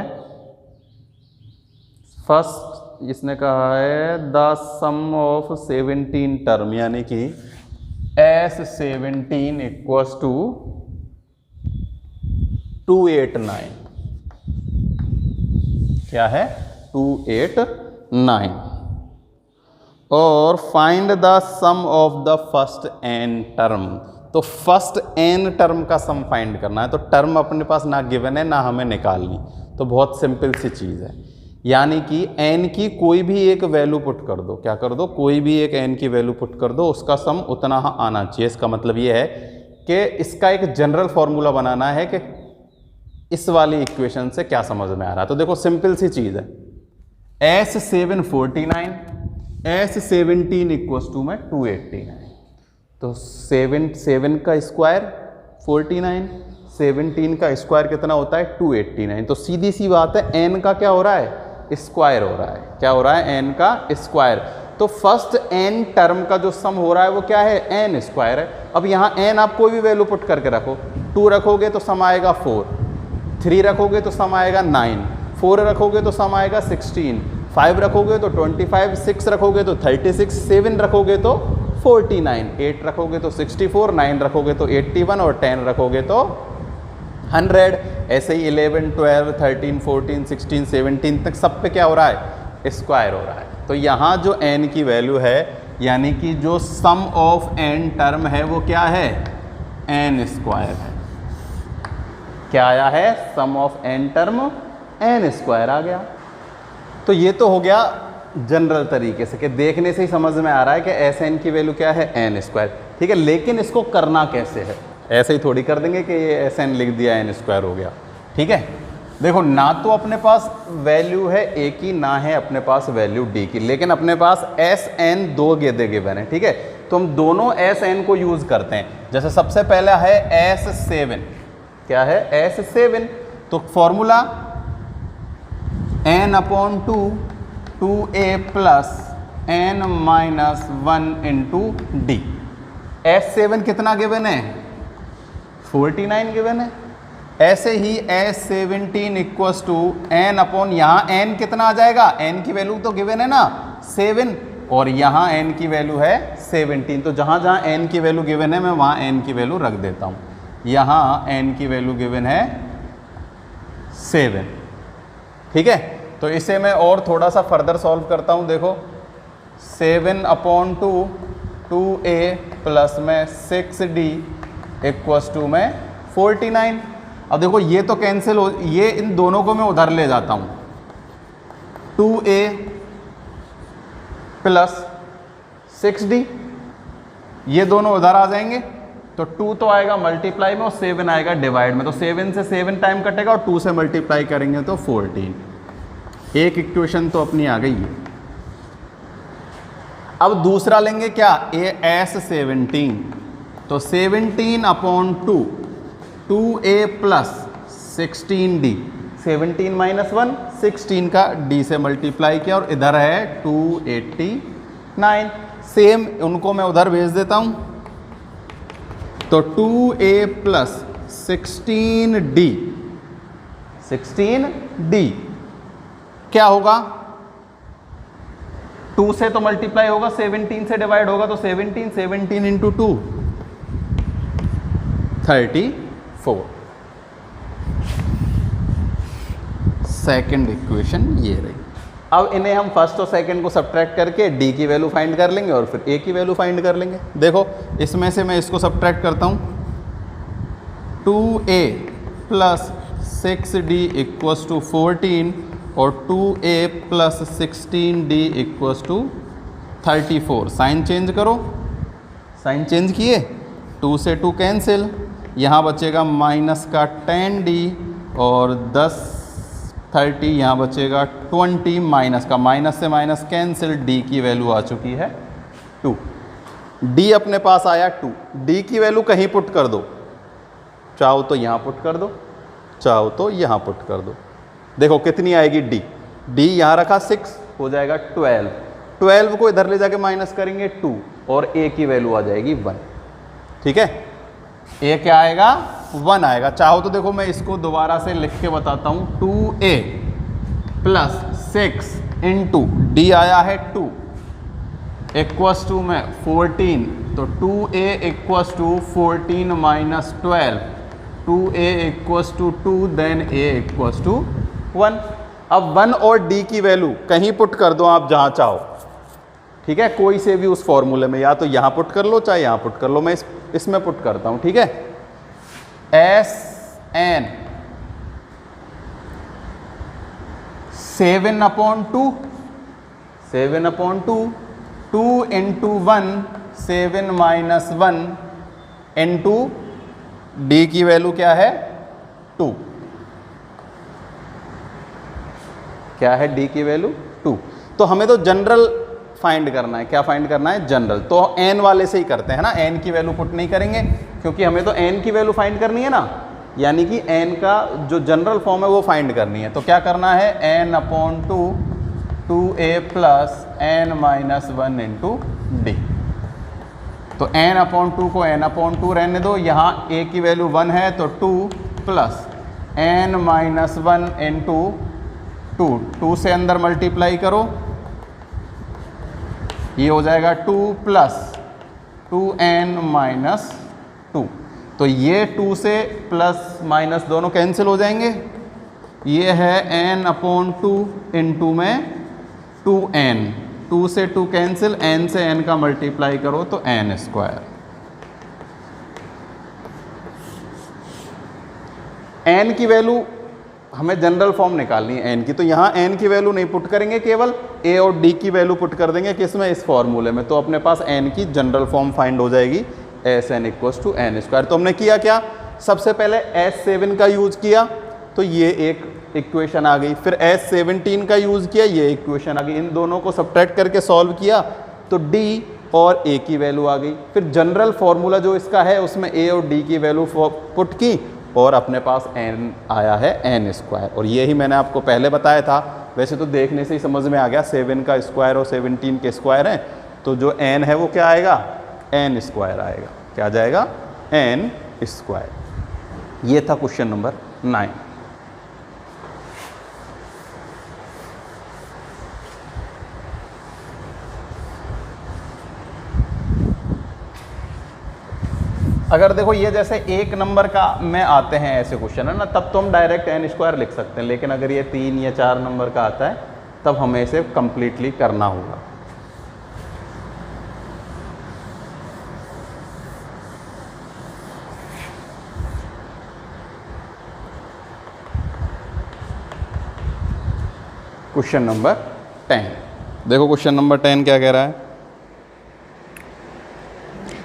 फर्स्ट, इसने कहा है द सम ऑफ 17 टर्म यानी कि S17 इक्वस टू 289, क्या है 289, और find the sum of the first n term, तो फर्स्ट n टर्म का सम फाइंड करना है, तो टर्म अपने पास ना गिवन है ना हमें निकालनी, तो बहुत सिंपल सी चीज़ है, यानी कि n की कोई भी एक वैल्यू पुट कर दो, क्या कर दो कोई भी एक n की वैल्यू पुट कर दो, उसका सम उतना आना चाहिए। इसका मतलब ये है कि इसका एक जनरल फॉर्मूला बनाना है कि इस वाली इक्वेशन से क्या समझ में आ रहा है। तो देखो सिंपल सी चीज़ है, S7 49, S17 इक्वस टू में 289, तो 7 का स्क्वायर 49, 17 का स्क्वायर कितना होता है 289, तो सीधी सी बात है n का क्या हो रहा है स्क्वायर हो रहा है, क्या हो रहा है n का स्क्वायर, तो फर्स्ट n टर्म का जो सम हो रहा है वो क्या है n स्क्वायर है। अब यहाँ n आप कोई भी वैल्यू पुट करके रखो, 2 रखोगे तो सम आएगा 4, 3 रखोगे तो सम आएगा 9, 4 रखोगे तो सम आएगा 16, 5 रखोगे तो 25, 6 रखोगे तो 36, 7 रखोगे तो 49, 8 रखोगे तो 64, 9 रखोगे तो 81 और 10 रखोगे तो 100। ऐसे ही 11, 12, 13, 14, 16, 17 तक सब पे क्या हो रहा है स्क्वायर हो रहा है। तो यहाँ जो n की वैल्यू है यानी कि जो सम ऑफ n टर्म है वो क्या है n स्क्वायर है, क्या आया है sum of n term n square आ गया। तो ये तो हो गया जनरल तरीके से कि देखने से ही समझ में आ रहा है कि Sn की वैल्यू क्या है n स्क्वायर, ठीक है। लेकिन इसको करना कैसे है, ऐसे ही थोड़ी कर देंगे कि ये एस एन लिख दिया एन स्क्वायर हो गया। ठीक है, देखो ना तो अपने पास वैल्यू है ए की, ना है अपने पास वैल्यू डी की, लेकिन अपने पास एस एन दो गेदे गिवन है। ठीक है, तो हम दोनों एस एन को यूज करते हैं। जैसे सबसे पहला है एस सेवन, क्या है एस सेवन, तो formula N upon two, two A plus N minus one into D. S seven कितना गिवन है, 49 गिवन है। ऐसे ही S 17 equals to N upon, यहाँ एन कितना आ जाएगा, एन की वैल्यू तो गिवन है ना 7, और यहाँ एन की वैल्यू है 17। तो जहाँ जहाँ एन की वैल्यू गिवन है मैं वहाँ एन की वैल्यू रख देता हूँ। यहाँ एन की वैल्यू गिवन है 7। ठीक है, तो इसे मैं और थोड़ा सा फर्दर सॉल्व करता हूँ। देखो 7 अपॉन टू, 2a प्लस में 6d इक्वस टू में 49। अब देखो ये तो कैंसिल हो, ये इन दोनों को मैं उधर ले जाता हूँ, 2a प्लस 6d, ये दोनों उधर आ जाएंगे, तो 2 तो आएगा मल्टीप्लाई में और 7 आएगा डिवाइड में। तो 7 से 7 टाइम कटेगा और 2 से मल्टीप्लाई करेंगे तो 14। एक इक्वेशन तो अपनी आ गई है। अब दूसरा लेंगे क्या, एस 17, तो 17 upon 2, 2a plus 16d, 17 minus 1, 16 का d से मल्टीप्लाई किया और इधर है 289। सेम उनको मैं उधर भेज देता हूं, तो 2a प्लस 16d, 16d क्या होगा, 2 से तो मल्टीप्लाई होगा, 17 से डिवाइड होगा, तो 17 इंटू 2 34। सेकंड इक्वेशन ये रही। अब इन्हें हम फर्स्ट और सेकंड को सब्ट्रैक्ट करके डी की वैल्यू फाइंड कर लेंगे और फिर ए की वैल्यू फाइंड कर लेंगे। देखो इसमें से मैं इसको सब्ट्रैक्ट करता हूँ, 2a plus 6d equals to 14 और 2a plus 16d equals to 34। Sign change करो, साइन चेंज किए, 2 से 2 कैंसिल, यहाँ बचेगा माइनस का 10d और 10 30, यहाँ बचेगा 20, माइनस का माइनस से माइनस कैंसिल, d की वैल्यू आ चुकी है 2। d अपने पास आया 2, d की वैल्यू कहीं पुट कर दो, चाहो तो यहाँ पुट कर दो, चाहो तो यहाँ पुट कर दो। देखो कितनी आएगी d, d यहाँ रखा 6 हो जाएगा 12, 12 को इधर ले जाके माइनस करेंगे 2 और a की वैल्यू आ जाएगी 1। ठीक है, a क्या आएगा, 1 आएगा। चाहो तो देखो मैं इसको दोबारा से लिख के बताता हूँ, 2a प्लस 6 इंटू डी आया है 2 इक्वस टू में 14, तो 2a equals to 14 minus 12, 2a equals to 2, then a equals to 1। अब 1 और d की वैल्यू कहीं पुट कर दो आप जहाँ चाहो। ठीक है, कोई से भी उस फॉर्मूले में, या तो यहाँ पुट कर लो चाहे यहाँ पुट कर लो, मैं इसमें पुट करता हूँ। ठीक है, S N 7 upon 2, 7 upon 2, 2 into 1 7 minus 1 into D की वैल्यू क्या है 2, क्या है डी की वैल्यू 2। तो हमें तो जनरल फाइंड करना है, क्या फाइंड करना है, जनरल। तो एन वाले से ही करते हैं ना, एन की वैल्यू पुट नहीं करेंगे क्योंकि हमें तो एन की वैल्यू फाइंड करनी है ना, यानी कि एन का जो जनरल फॉर्म है वो फाइंड करनी है। तो क्या करना है, N upon 2, 2a plus N minus 1 into D. तो एन अपॉन 2 को एन अपॉन 2 रहने दो, यहाँ a की वैल्यू 1 है तो 2 प्लस एन माइनस 1 इंटू 2, 2 से अंदर मल्टीप्लाई करो, ये हो जाएगा 2 प्लस 2n माइनस 2। तो ये 2 से प्लस माइनस दोनों कैंसिल हो जाएंगे, ये है n अपॉन 2 इंटू में 2n, 2 से 2 कैंसिल, n से n का मल्टीप्लाई करो तो n स्क्वायर। n की वैल्यू हमें जनरल फॉर्म निकालनी है n की, तो यहाँ n की वैल्यू नहीं पुट करेंगे, केवल a और d की वैल्यू पुट कर देंगे किसमें, इस फॉर्मूले में। तो अपने पास n की जनरल फॉर्म फाइंड हो जाएगी, S N equals to N square. तो हमने किया क्या, सबसे पहले S7 का यूज किया तो ये एक इक्वेशन आ गई, फिर S17 का यूज किया, ये इक्वेशन आ गई, इन दोनों को सब्ट्रैक्ट करके सॉल्व किया तो D और A की वैल्यू आ गई। फिर जनरल फॉर्मूला जो इसका है उसमें A और D की वैल्यू पुट की और अपने पास n आया है n स्क्वायर। और यही मैंने आपको पहले बताया था, वैसे तो देखने से ही समझ में आ गया 7 का स्क्वायर और 17 के स्क्वायर हैं, तो जो n है वो क्या आएगा, n स्क्वायर आएगा। क्या आ जाएगा, n स्क्वायर। ये था क्वेश्चन नंबर 9। अगर देखो ये जैसे 1 नंबर का में आते हैं ऐसे क्वेश्चन है ना, तब तो हम डायरेक्ट n स्क्वायर लिख सकते हैं, लेकिन अगर ये 3 या 4 नंबर का आता है तब हमें इसे कंप्लीटली करना होगा। क्वेश्चन नंबर 10, देखो क्वेश्चन नंबर 10 क्या कह रहा है,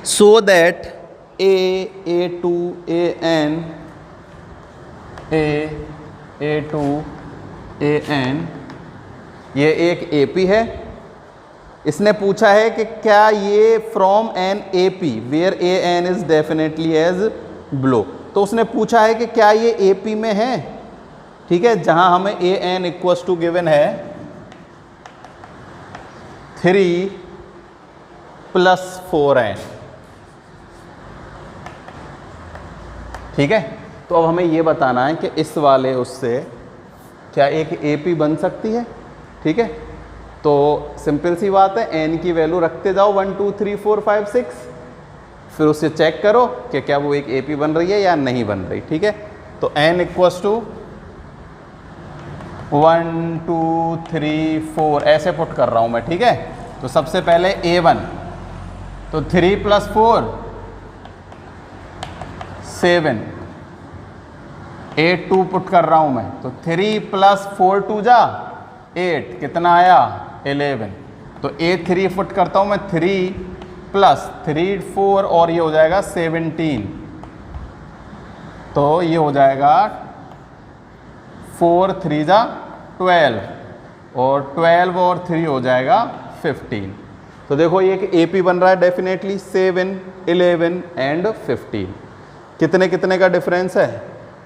so that A2 AN A2 AN ये एक AP है। इसने पूछा है कि क्या ये from an AP where AN is definitely as below. तो उसने पूछा है कि क्या ये AP में है, ठीक है, जहां हमें AN इक्वल्स टू गिवन है 3 + 4n, ठीक है। तो अब हमें ये बताना है कि इस वाले उससे क्या एक AP बन सकती है, ठीक है। तो सिंपल सी बात है, n की वैल्यू रखते जाओ 1 2 3 4 5 6, फिर उससे चेक करो कि क्या वो एक AP बन रही है या नहीं बन रही, ठीक है। तो n इक्वल्स टू 1 2 3 4 ऐसे पुट कर रहा हूँ मैं, ठीक है। तो सबसे पहले A1, तो 3 + 4 7, A2 पुट कर रहा हूं मैं, तो 3 + 4 2 जा 8, कितना आया 11। तो A3 पुट करता हूं मैं, 3 + 3 4 और ये हो जाएगा 17, तो ये हो जाएगा 4 3 जा 12 और 12 और 3 हो जाएगा 15। तो देखो ये एक AP बन रहा है डेफिनेटली, 7 11 एंड 15। कितने कितने का डिफरेंस है,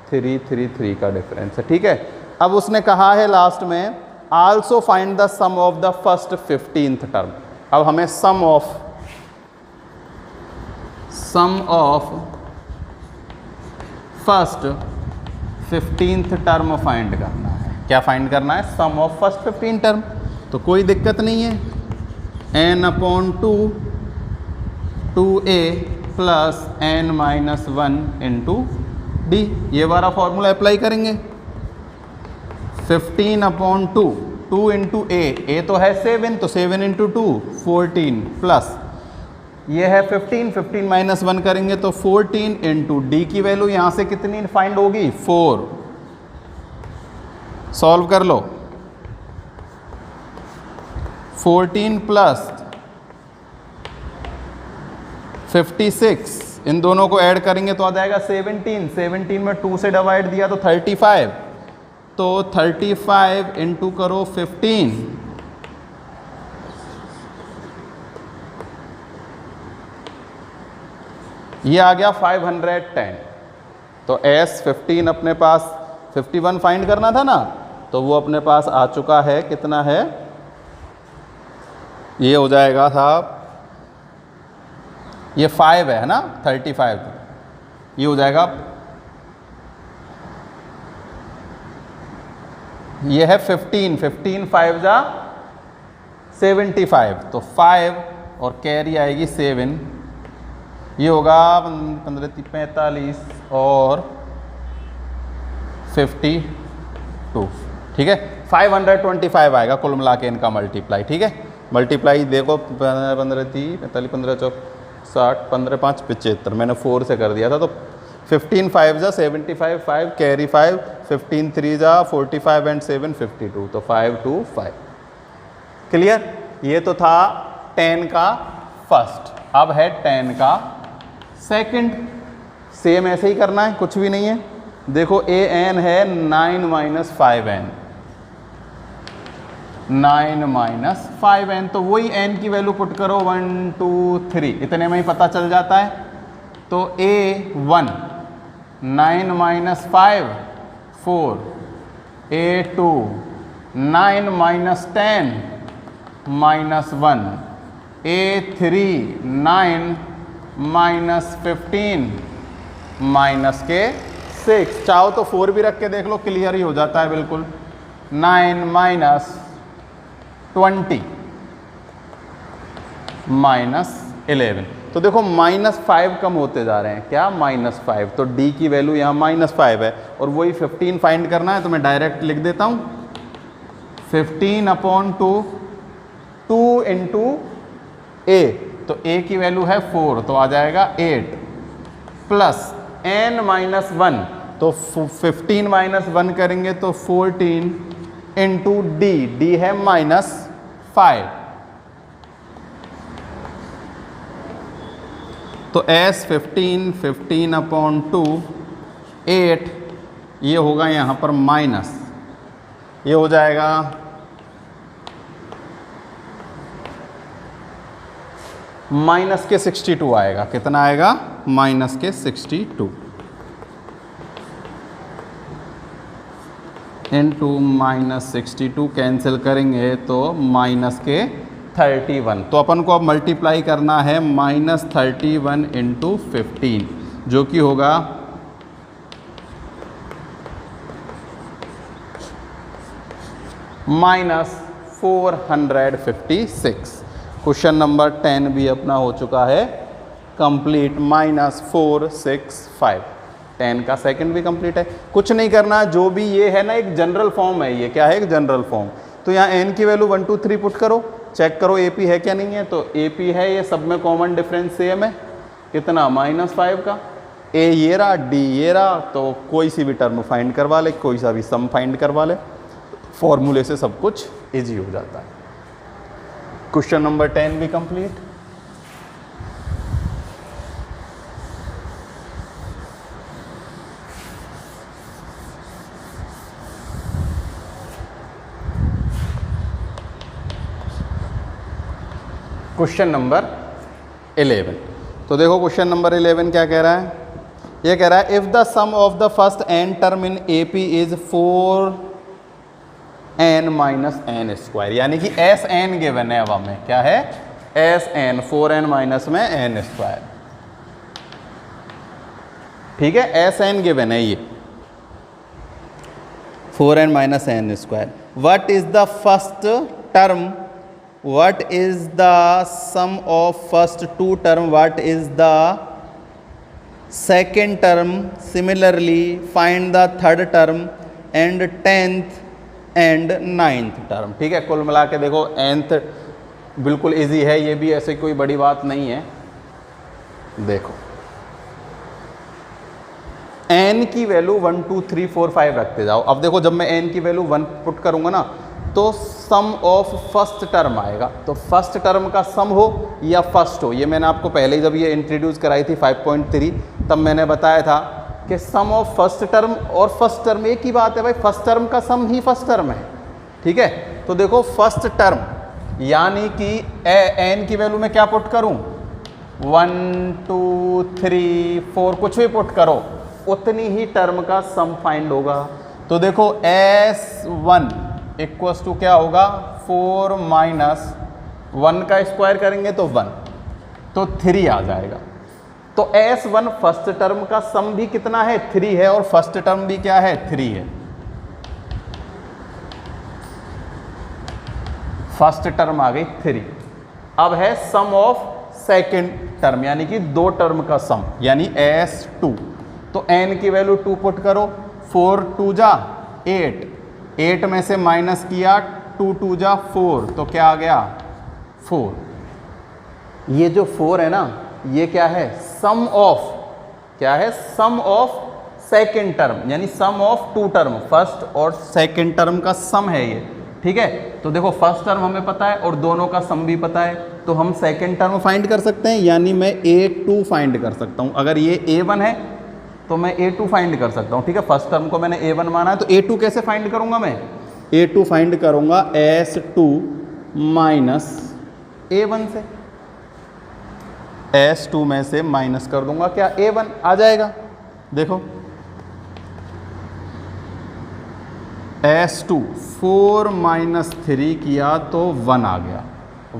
3 3 3 का डिफरेंस है, ठीक है। अब उसने कहा है लास्ट में also find the sum of the first 15th term. अब हमें sum of first 15th term find करना है। क्या फाइंड करना है, सम ऑफ फर्स्ट 15 टर्म। तो कोई दिक्कत नहीं है, n/2 2a + n - 1 × d, ये वाला फॉर्मूला अप्लाई करेंगे। 15/2 2 × a तो है 7, तो 7 × 2 14 प्लस ये है 15 15 - 1 करेंगे तो 14 × d की वैल्यू यहाँ से कितनी फाइंड होगी, 4। सॉल्व कर लो, 14 + 56, इन दोनों को ऐड करेंगे तो आ जाएगा 17। 17 में 2 से डिवाइड दिया तो 35, तो 35 × करो 15, ये आ गया 510। तो S15 अपने पास 51 फाइंड करना था ना, तो वो अपने पास आ चुका है, कितना है, ये हो जाएगा साहब, ये 5 है ना, 35, ये हो जाएगा, ये है 15 15 5 जा 75, तो 5 और कैरी आएगी 7, ये होगा 15 45 और 52, ठीक है। 525 आएगा कुल मिला के इनका मल्टीप्लाई, ठीक है। मल्टीप्लाई देखो 15 30 45 15 4 60 15 5 75, मैंने 4 से कर दिया था। तो 15 5 जा 75, 5 कैरी 5, 15 3 जा 45 एंड 7 52, तो 525। क्लियर, ये तो था 10 का फर्स्ट। अब है 10 का सेकंड। सेम ऐसे ही करना है, कुछ भी नहीं है। देखो ए एन है 9 माइनस 5n, 9 माइनस 5n, तो वही n की वैल्यू पुट करो 1 2 3, इतने में ही पता चल जाता है। तो a1 9 minus 5 4, a2 9 minus 10 minus 1, a3 9 minus 15 minus के 6। चाहो तो 4 भी रख के देख लो, क्लियर ही हो जाता है बिल्कुल। 9 माइनस 20 माइनस 11। तो देखो -5 कम होते जा रहे हैं, क्या -5, तो d की वैल्यू यहाँ -5 है और वही 15 फाइंड करना है, तो मैं डायरेक्ट लिख देता हूँ 15/2, 2 इंटू a, तो a की वैल्यू है 4, तो आ जाएगा 8 प्लस n माइनस 1, तो 15 माइनस 1 करेंगे तो 14 इंटू d है -5, तो s 15/2 8, ये होगा यहाँ पर माइनस, ये हो जाएगा माइनस के 62 आएगा। कितना आएगा? माइनस के 62 इंटू -62 कैंसिल करेंगे तो माइनस के 31। तो अपन को अब मल्टीप्लाई करना है -31 इंटू 15, जो कि होगा -456। क्वेश्चन नंबर 10 भी अपना हो चुका है कंप्लीट, -465। 10 का सेकंड भी कंप्लीट है। कुछ नहीं करना, जो भी ये है ना एक जनरल फॉर्म है, ये क्या है? एक जनरल फॉर्म। तो यहाँ n की वैल्यू 1 2 3 पुट करो, चेक करो AP है क्या नहीं है। तो AP है, ये सब में कॉमन डिफरेंस सेम है, कितना? -5 का। A ये रहा, D ये रहा, तो कोई सी भी टर्म फाइंड करवा ले, कोई सा भी सम फाइंड करवा ले, फॉर्मूले से सब कुछ इजी हो जाता है। क्वेश्चन नंबर 10 भी कंप्लीट। Question number 11। तो देखो क्वेश्चन नंबर 11 क्या कह रहा है? ये कह रहा है if the sum of the first n term in AP is 4n minus n square, यानी कि Sn गिवन है। अब हमें क्या है? Sn, 4n माइनस में n स्क्वायर। ठीक है, Sn गिवन है, ये 4n minus n square. What is the first term, what is the sum of first two term, what is the second term, similarly find the third term and 10th and 9th term। ठीक है, कुल मिला के देखो nth बिल्कुल easy है, ये भी ऐसे कोई बड़ी बात नहीं है। देखो n की वैल्यू 1 2 3 4 5 रखते जाओ। अब देखो जब मैं n की वैल्यू 1 पुट करूंगा ना, तो सम ऑफ फर्स्ट टर्म आएगा। तो फर्स्ट टर्म का सम हो या फर्स्ट हो, ये मैंने आपको पहले ही जब ये इंट्रोड्यूस कराई थी 5.3, तब मैंने बताया था कि सम ऑफ फर्स्ट टर्म और फर्स्ट टर्म एक ही बात है भाई, फर्स्ट टर्म का सम ही फर्स्ट टर्म है। ठीक है, तो देखो फर्स्ट टर्म यानी कि n की वैल्यू में क्या पुट करूं? 1 2 3 4 कुछ भी पुट करो, उतनी ही टर्म का सम फाइंड होगा। तो देखो S1 इक्वल्स टू क्या होगा? 4 माइनस 1 का स्क्वायर करेंगे तो 1, तो 3 आ जाएगा। तो S1 फर्स्ट टर्म का सम भी कितना है? 3 है, और फर्स्ट टर्म भी क्या है? 3 है। फर्स्ट टर्म आ गई 3। अब है सम ऑफ सेकेंड टर्म, यानी कि दो टर्म का सम, यानी S2। तो n की वैल्यू 2 पुट करो, 4 2 जा 8, 8 में से माइनस किया 2 2 जा 4, तो क्या आ गया? 4। ये जो 4 है ना, ये क्या है? सम ऑफ, क्या है? सम ऑफ सेकेंड टर्म, यानी सम ऑफ टू टर्म, फर्स्ट और सेकेंड टर्म का सम है ये। ठीक है। तो देखो फर्स्ट टर्म हमें पता है और दोनों का सम भी पता है, तो हम सेकेंड टर्म फाइंड कर सकते हैं, यानी मैं A2 फाइंड कर सकता हूँ। अगर ये A1 है तो मैं A2 फाइंड कर सकता हूँ, ठीक है। फर्स्ट टर्म को मैंने A1 माना है, तो A2 कैसे फाइंड करूँगा मैं? A2 फाइंड करूँगा S2 माइनस A1 से, S2 में से माइनस कर दूंगा क्या? A1 आ जाएगा। देखो S2 4 माइनस 3 किया तो 1 आ गया।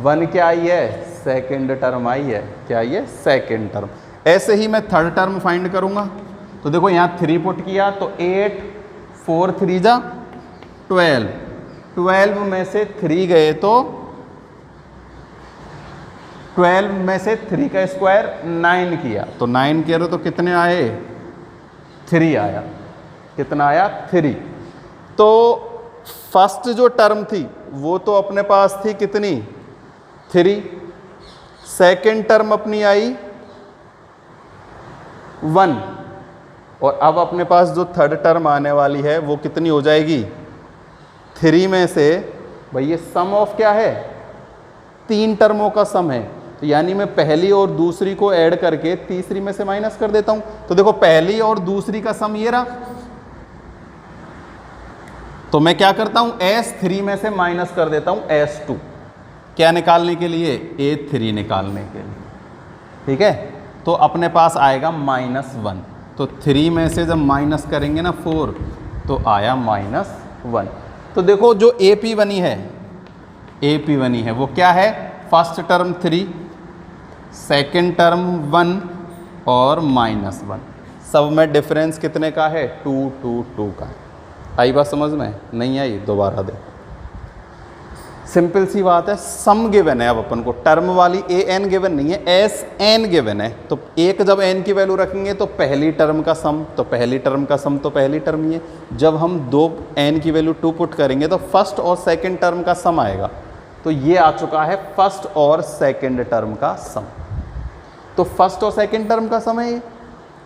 1 क्या आई है? सेकेंड टर्म आई है। क्या आई है? Second term. ऐसे ही मैं थर्ड टर्म फाइंड करूंगा, तो देखो यहाँ 3 पुट किया तो 8 4 3 जा 12, 12 में से 3 गए तो 12 में से 3 का स्क्वायर 9 किया तो 9 किया तो कितने आए? 3 आया। कितना आया? 3। तो फर्स्ट जो टर्म थी वो तो अपने पास थी कितनी? 3। सेकेंड टर्म अपनी आई 1, और अब अपने पास जो थर्ड टर्म आने वाली है वो कितनी हो जाएगी? 3 में से, भाई ये सम ऑफ क्या है? 3 टर्मों का सम है, तो यानी मैं पहली और दूसरी को ऐड करके तीसरी में से माइनस कर देता हूं। तो देखो पहली और दूसरी का सम ये रहा, तो मैं क्या करता हूं? S3 में से माइनस कर देता हूं S2, क्या निकालने के लिए? A3 निकालने के लिए, ठीक है। तो अपने पास आएगा -1, तो 3 में से जब माइनस करेंगे ना 4 तो आया -1। तो देखो जो AP बनी है, AP बनी है वो क्या है? फर्स्ट टर्म 3, सेकेंड टर्म 1 और -1, सब में डिफरेंस कितने का है? 2 2 2 का। आई बात समझ में? नहीं आई? दोबारा दे। सिंपल सी बात है, सम गिवन है। अब अपन को टर्म वाली AN गिवन नहीं है, SN गिवन है। तो एक जब n की वैल्यू रखेंगे तो पहली टर्म का सम, तो पहली टर्म का सम तो पहली टर्म ही है। जब हम 2 n की वैल्यू 2 पुट करेंगे तो फर्स्ट और सेकेंड टर्म का सम आएगा। तो ये आ चुका है फर्स्ट और सेकेंड टर्म का सम। तो फर्स्ट और सेकेंड टर्म का सम है ये,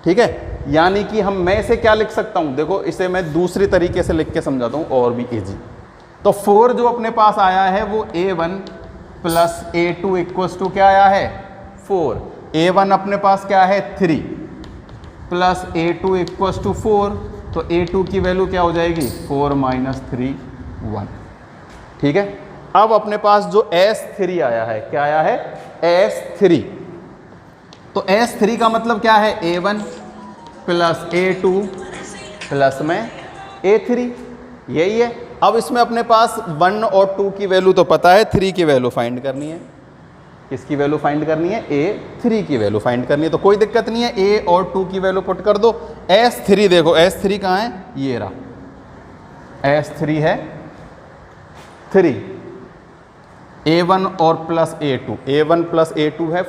ठीक है। यानी कि मैं इसे क्या लिख सकता हूं? देखो इसे मैं दूसरी तरीके से लिख के समझाता हूं और भी इजी। तो 4 जो अपने पास आया है वो A1 plus A2 equals to क्या आया है? 4। A1 अपने पास क्या है? 3 प्लस A2 इक्वल्स टू 4, तो A2 की वैल्यू क्या हो जाएगी? 4 माइनस 3 1, ठीक है। अब अपने पास जो S3 आया है, क्या आया है? S3। तो S3 का मतलब क्या है? A1 प्लस A2 प्लस में A3, यही है। अब इसमें अपने पास 1 और 2 की वैल्यू तो पता है, 3 की वैल्यू फाइंड करनी है। किसकी वैल्यू फाइंड करनी है? A3 की वैल्यू फाइंड करनी है। तो कोई दिक्कत नहीं है, A और 2 की वैल्यू पुट कर दो। S3 देखो, S3 कहाँ है? ये रहा, S3 है 3। A1 और plus A2, A1 plus A2 है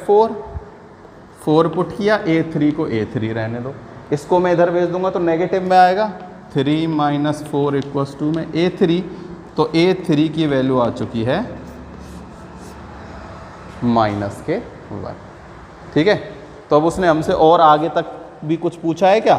4 पुट किया, A3 को A3 रहने दो। इसको मैं इधर भेज दूंगा तो नेगेटिव में आएगा, 3 माइनस 4 इक्वल्स टू में A3। तो A3 की वैल्यू आ चुकी है -1, ठीक है। तो अब उसने हमसे और आगे तक भी कुछ पूछा है क्या?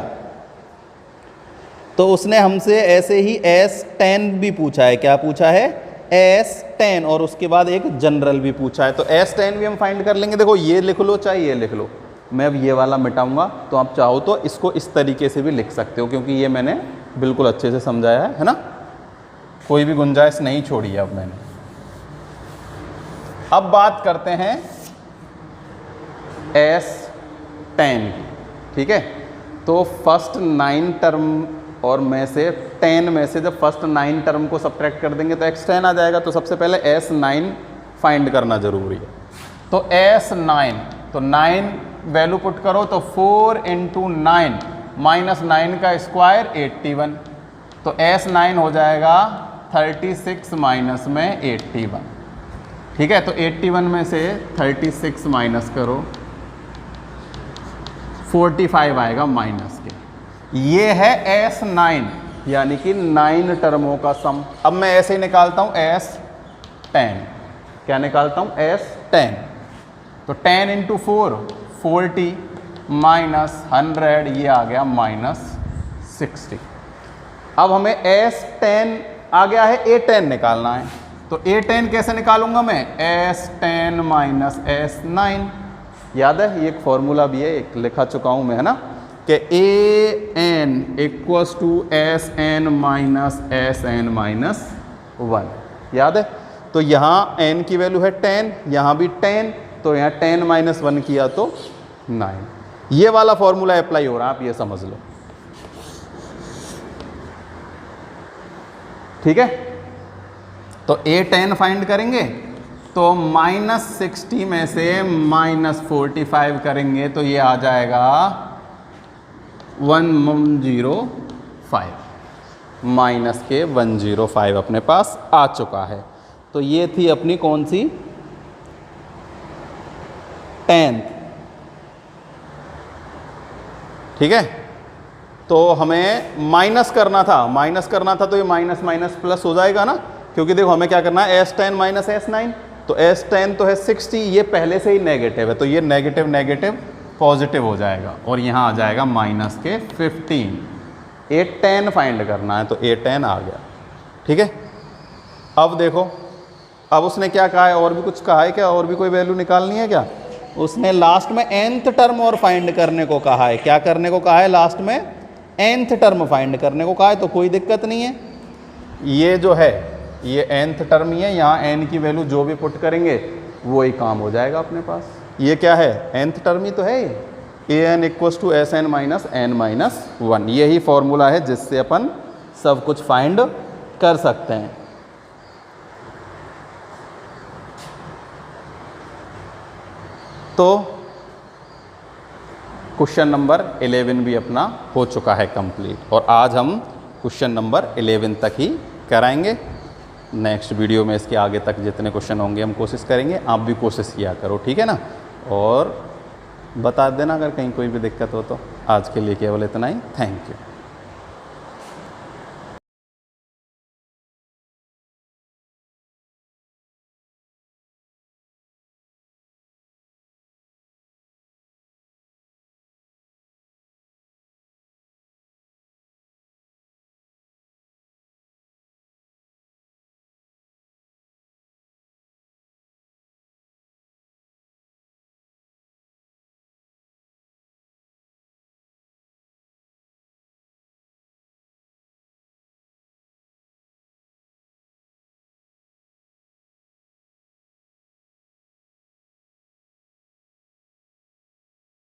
तो उसने हमसे ऐसे ही S10 भी पूछा है। क्या पूछा है? S10, और उसके बाद एक जनरल भी पूछा है। तो S10 भी हम फाइंड कर लेंगे। देखो ये लिख लो चाहे ये लिख लो, मैं अब ये वाला मिटाऊंगा, तो आप चाहो तो इसको इस तरीके से भी लिख सकते हो, क्योंकि ये मैंने बिल्कुल अच्छे से समझाया है ना, कोई भी गुंजाइश नहीं छोड़ी है अब मैंने। अब बात करते हैं S10, ठीक है। तो फर्स्ट 9 टर्म और में से 10 में से जब फर्स्ट 9 टर्म को सब्ट्रैक्ट कर देंगे तो x10 आ जाएगा। तो सबसे पहले S9 फाइंड करना जरूरी है। तो S9, तो 9 वैल्यू पुट करो तो 4 × 9 माइनस 9 का स्क्वायर 81। तो S9 हो जाएगा 36 माइनस में 81, ठीक है। तो 81 में से 36 माइनस करो, 45 आएगा माइनस के। ये है S9, यानी कि 9 टर्मों का सम। अब मैं ऐसे ही निकालता हूँ S10। क्या निकालता हूँ? S10। तो 10 × 4 40 माइनस 100, ये आ गया -60। अब हमें S10 आ गया है A10 निकालना है। तो A10 कैसे निकालूंगा मैं, S10 माइनस S9। याद है ये एक फॉर्मूला भी है, एक लिखा चुका हूं मैं, है ना, कि AN equals to SN minus SN minus 1। याद है? तो यहाँ n की वैल्यू है 10, यहाँ भी 10, तो यहाँ 10 माइनस 1 किया तो 9। ये वाला फॉर्मूला अप्लाई हो रहा है, आप ये समझ लो। ठीक है, तो A10 फाइंड करेंगे तो -60 में से -45 करेंगे तो ये आ जाएगा 105, माइनस के 105 अपने पास आ चुका है। तो ये थी अपनी कौन सी, 10th। ठीक है, तो हमें माइनस करना था, तो ये माइनस माइनस प्लस हो जाएगा ना, क्योंकि देखो हमें क्या करना है, S10 माइनस S9, तो S10 तो है 60, ये पहले से ही नेगेटिव है, तो ये नेगेटिव नेगेटिव पॉजिटिव हो जाएगा और यहाँ आ जाएगा माइनस के 15। A10 फाइंड करना है, तो A10 आ गया। ठीक है, अब देखो, अब उसने क्या कहा है, और भी कुछ कहा है क्या, और भी कोई वैल्यू निकालनी है क्या? उसने लास्ट में nth टर्म और फाइंड करने को कहा है। क्या करने को कहा है? लास्ट में nth टर्म फाइंड करने को कहा है, तो कोई दिक्कत नहीं है। ये जो है ये nth टर्म ही है, यहाँ n की वैल्यू जो भी पुट करेंगे वो ही काम हो जाएगा अपने पास। ये क्या है, nth टर्म ही तो है ये, an equals to SN minus n minus 1। यही फॉर्मूला है जिससे अपन सब कुछ फाइंड कर सकते हैं। तो क्वेश्चन नंबर 11 भी अपना हो चुका है कंप्लीट, और आज हम क्वेश्चन नंबर 11 तक ही कराएंगे। नेक्स्ट वीडियो में इसके आगे तक जितने क्वेश्चन होंगे हम कोशिश करेंगे, आप भी कोशिश किया करो, ठीक है ना, और बता देना अगर कहीं कोई भी दिक्कत हो तो। आज के लिए केवल इतना ही, थैंक यू।